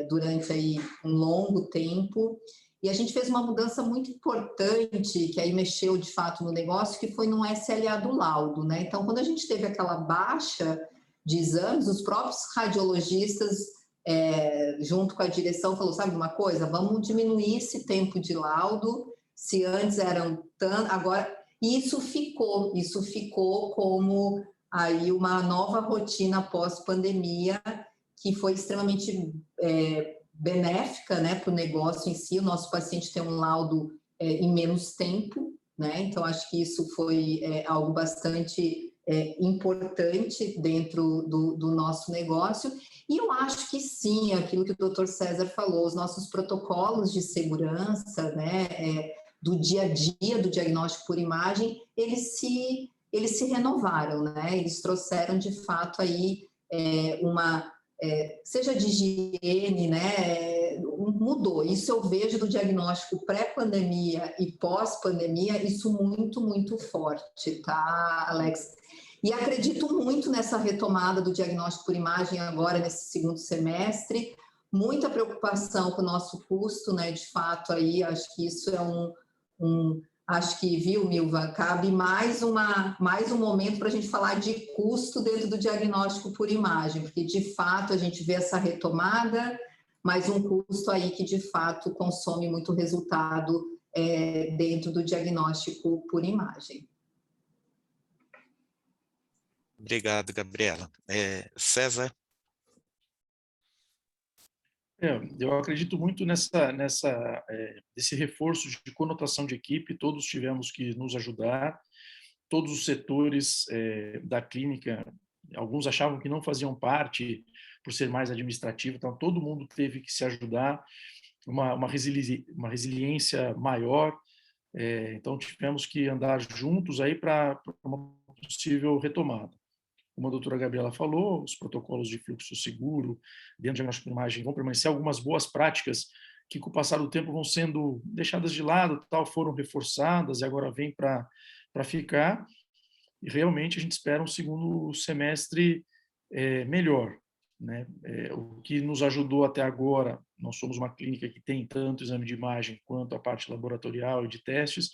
[SPEAKER 2] durante aí um longo tempo. E a gente fez uma mudança muito importante, que aí mexeu de fato no negócio, que foi no SLA do laudo, né? Então, quando a gente teve aquela baixa de exames, os próprios radiologistas, junto com a direção, falou, sabe uma coisa? Vamos diminuir esse tempo de laudo, se antes eram tanto, agora... E isso ficou como aí uma nova rotina pós-pandemia, que foi extremamente benéfica, né, para o negócio em si. O nosso paciente tem um laudo em menos tempo, né? Então acho que isso foi algo bastante importante dentro do nosso negócio. E eu acho que sim, aquilo que o Dr. César falou, os nossos protocolos de segurança, né, do dia a dia do diagnóstico por imagem, eles se renovaram, né? Eles trouxeram de fato aí uma seja de higiene, né, mudou. Isso eu vejo do diagnóstico pré-pandemia e pós-pandemia, isso muito forte, tá, Alex? E acredito muito nessa retomada do diagnóstico por imagem agora, nesse segundo semestre. Muita preocupação com o nosso custo, né, de fato, aí, acho que isso é acho que, viu, Milva, cabe mais um momento para a gente falar de custo dentro do diagnóstico por imagem, porque, de fato, a gente vê essa retomada, mas um custo aí que, de fato, consome muito resultado dentro do diagnóstico por imagem.
[SPEAKER 5] Obrigado, Gabriela. César?
[SPEAKER 3] Eu acredito muito nesse reforço de conotação de equipe. Todos tivemos que nos ajudar, todos os setores da clínica, alguns achavam que não faziam parte por ser mais administrativo, então todo mundo teve que se ajudar, uma resiliência maior, então tivemos que andar juntos aí para uma possível retomada. Como a doutora Gabriela falou, os protocolos de fluxo seguro, dentro de diagnóstico por imagem, vão permanecer algumas boas práticas que com o passar do tempo vão sendo deixadas de lado, tal, foram reforçadas e agora vêm para ficar. E realmente a gente espera um segundo semestre melhor, né? O que nos ajudou até agora, nós somos uma clínica que tem tanto exame de imagem quanto a parte laboratorial e de testes.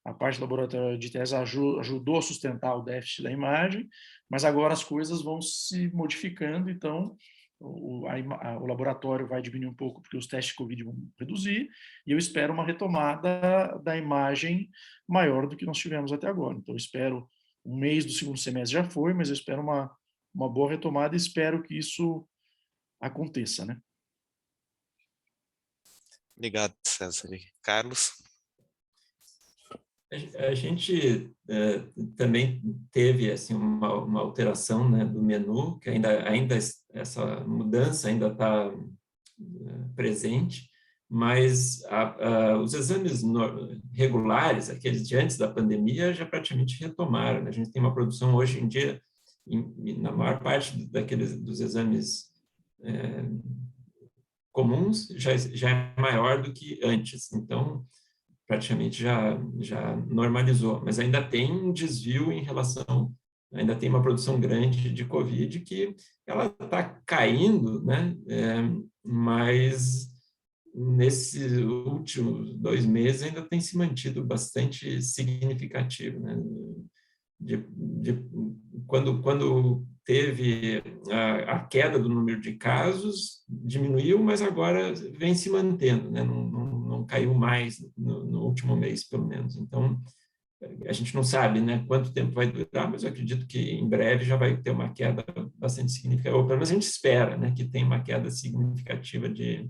[SPEAKER 3] A parte laboratorial de testes ajudou a sustentar o déficit da imagem, mas agora as coisas vão se modificando, então o laboratório vai diminuir um pouco porque os testes de Covid vão reduzir, e eu espero uma retomada da imagem maior do que nós tivemos até agora. Então, eu espero um mês do segundo semestre já foi, mas eu espero uma boa retomada e espero que isso aconteça, né?
[SPEAKER 5] Obrigado, César. E Carlos?
[SPEAKER 4] A gente também teve assim uma alteração, né, do menu, que ainda essa mudança ainda está presente, mas os exames regulares, aqueles de antes da pandemia, já praticamente retomaram, né? A gente tem uma produção hoje em dia, na maior parte dos exames comuns, já é maior do que antes. Então, praticamente já normalizou, mas ainda tem um desvio em relação, ainda tem uma produção grande de Covid que ela está caindo, né? Mas nesses últimos 2 meses ainda tem se mantido bastante significativo, né? Quando teve a queda do número de casos, diminuiu, mas agora vem se mantendo, né? Não caiu mais no último mês, pelo menos. Então, a gente não sabe, né, quanto tempo vai durar, mas eu acredito que em breve já vai ter uma queda bastante significativa, ou pelo menos a gente espera, né, que tenha uma queda significativa de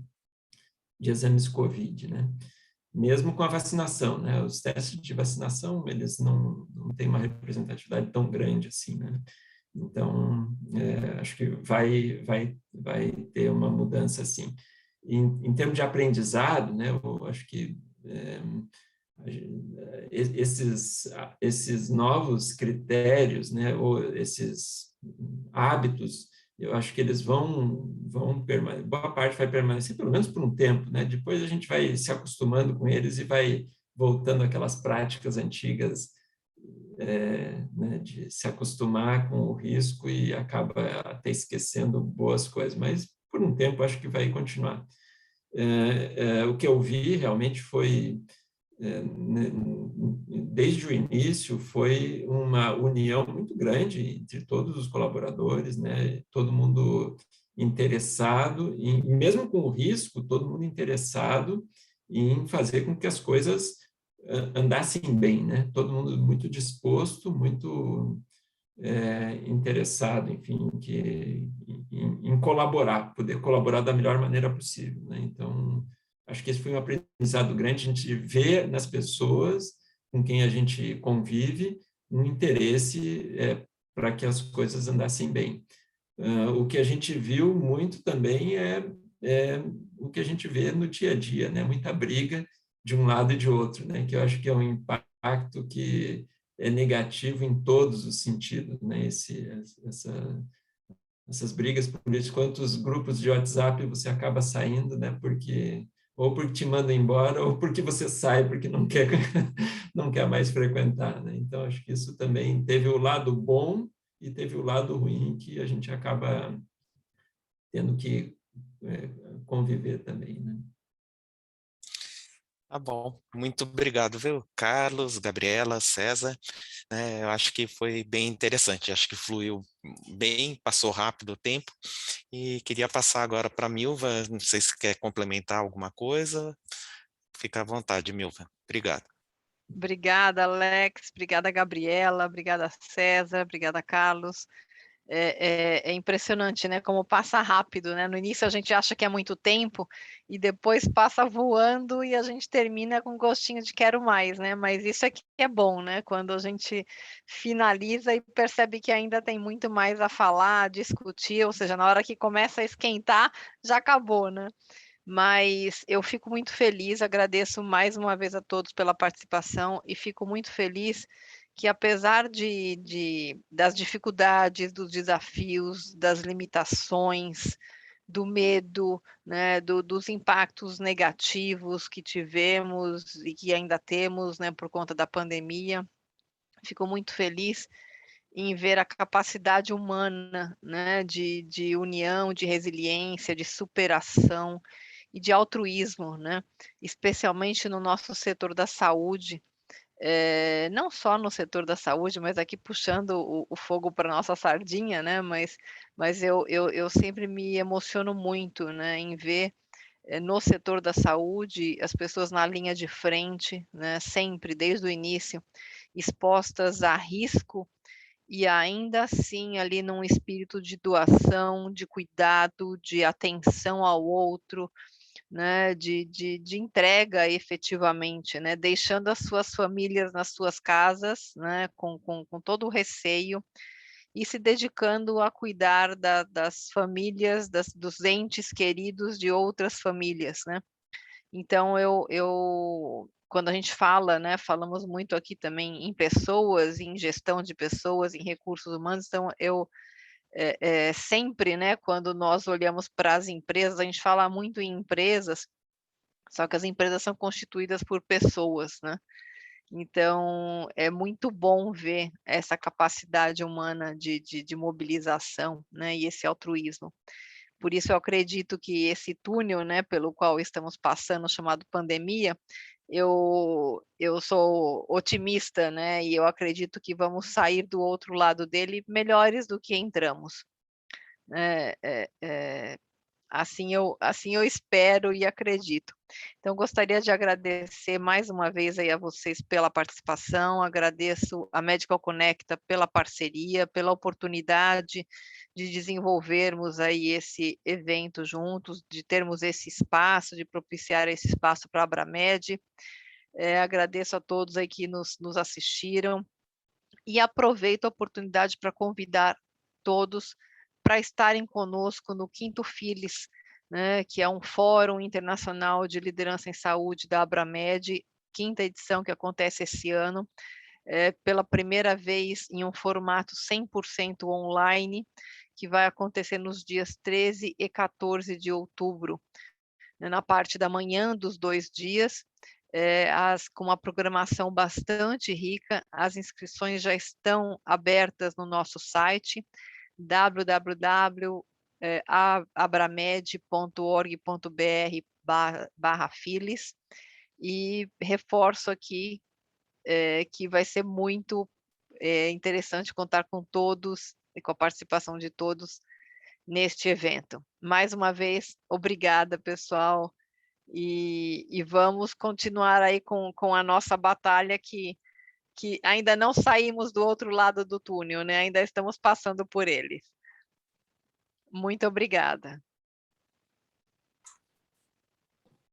[SPEAKER 4] exames COVID, né? Mesmo com a vacinação, né? Os testes de vacinação, eles não têm uma representatividade tão grande assim, né? Então, acho que vai ter uma mudança assim. Em termos de aprendizado, né? Eu acho que esses novos critérios, né? Ou esses hábitos, eu acho que eles vão permanecer, boa parte vai permanecer pelo menos por um tempo, né? Depois a gente vai se acostumando com eles e vai voltando àquelas práticas antigas, né, de se acostumar com o risco e acaba até esquecendo boas coisas, mas por um tempo acho que vai continuar. O que eu vi realmente foi, desde o início, foi uma união muito grande entre todos os colaboradores, né? Todo mundo interessado, mesmo com o risco, todo mundo interessado em fazer com que as coisas andassem bem, né? Todo mundo muito disposto, muito interessado, enfim, em colaborar, poder colaborar da melhor maneira possível, né? Então, acho que esse foi um aprendizado grande, a gente vê nas pessoas com quem a gente convive um interesse para que as coisas andassem bem. O que a gente viu muito também é o que a gente vê no dia a dia, né? Muita briga de um lado e de outro, né? Que eu acho que é um impacto que é negativo em todos os sentidos, né? Essas brigas políticas, quantos grupos de WhatsApp você acaba saindo, né? Ou porque te mandam embora, ou porque você sai porque não quer, não quer mais frequentar, né? Então, acho que isso também teve o lado bom e teve o lado ruim que a gente acaba tendo que conviver também, né?
[SPEAKER 5] Tá bom, muito obrigado, viu, Carlos, Gabriela, César, eu acho que foi bem interessante, acho que fluiu bem, passou rápido o tempo, e queria passar agora para a Milva, não sei se quer complementar alguma coisa, fica à vontade, Milva, obrigado.
[SPEAKER 1] Obrigada, Alex, obrigada, Gabriela, obrigada, César, obrigada, Carlos. É impressionante, né, como passa rápido, né, no início a gente acha que é muito tempo, e depois passa voando e a gente termina com gostinho de quero mais, né, mas isso é que é bom, né, quando a gente finaliza e percebe que ainda tem muito mais a falar, a discutir, ou seja, na hora que começa a esquentar, já acabou, né. Mas eu fico muito feliz, agradeço mais uma vez a todos pela participação e fico muito feliz que apesar das dificuldades, dos desafios, das limitações, do medo, né, dos impactos negativos que tivemos e que ainda temos, né, por conta da pandemia. Fico muito feliz em ver a capacidade humana, né, de união, de resiliência, de superação e de altruísmo, né, especialmente no nosso setor da saúde, não só no setor da saúde, mas aqui puxando o fogo para nossa sardinha, né, mas eu sempre me emociono muito, né, em ver, no setor da saúde, as pessoas na linha de frente, né, sempre, desde o início, expostas a risco e ainda assim ali num espírito de doação, de cuidado, de atenção ao outro, né, de entrega efetivamente, né, deixando as suas famílias nas suas casas, né, com todo o receio, e se dedicando a cuidar das famílias, dos entes queridos de outras famílias, né. Então quando a gente fala, né, falamos muito aqui também em pessoas, em gestão de pessoas, em recursos humanos, então sempre, né, quando nós olhamos para as empresas, a gente fala muito em empresas, só que as empresas são constituídas por pessoas, né. Então, é muito bom ver essa capacidade humana de mobilização, né, e esse altruísmo. Por isso eu acredito que esse túnel, né, pelo qual estamos passando, chamado pandemia, eu sou otimista, né, e eu acredito que vamos sair do outro lado dele melhores do que entramos. Assim eu espero e acredito. Então gostaria de agradecer mais uma vez aí a vocês pela participação, agradeço a Medical Conecta pela parceria, pela oportunidade de desenvolvermos aí esse evento juntos, de termos esse espaço, de propiciar esse espaço para a Abramed. Agradeço a todos aí que nos assistiram e aproveito a oportunidade para convidar todos para estarem conosco no 5º Filis, né, que é um fórum internacional de liderança em saúde da Abramed, 5ª edição que acontece esse ano, pela primeira vez em um formato 100% online, que vai acontecer nos dias 13 e 14 de outubro, né, na parte da manhã dos 2 dias, com uma programação bastante rica. As inscrições já estão abertas no nosso site, www.abramed.org.br/filis, e reforço aqui que vai ser muito interessante contar com todos e com a participação de todos neste evento. Mais uma vez, obrigada, pessoal, e vamos continuar aí com a nossa batalha que ainda não saímos do outro lado do túnel, né, ainda estamos passando por ele. Muito obrigada.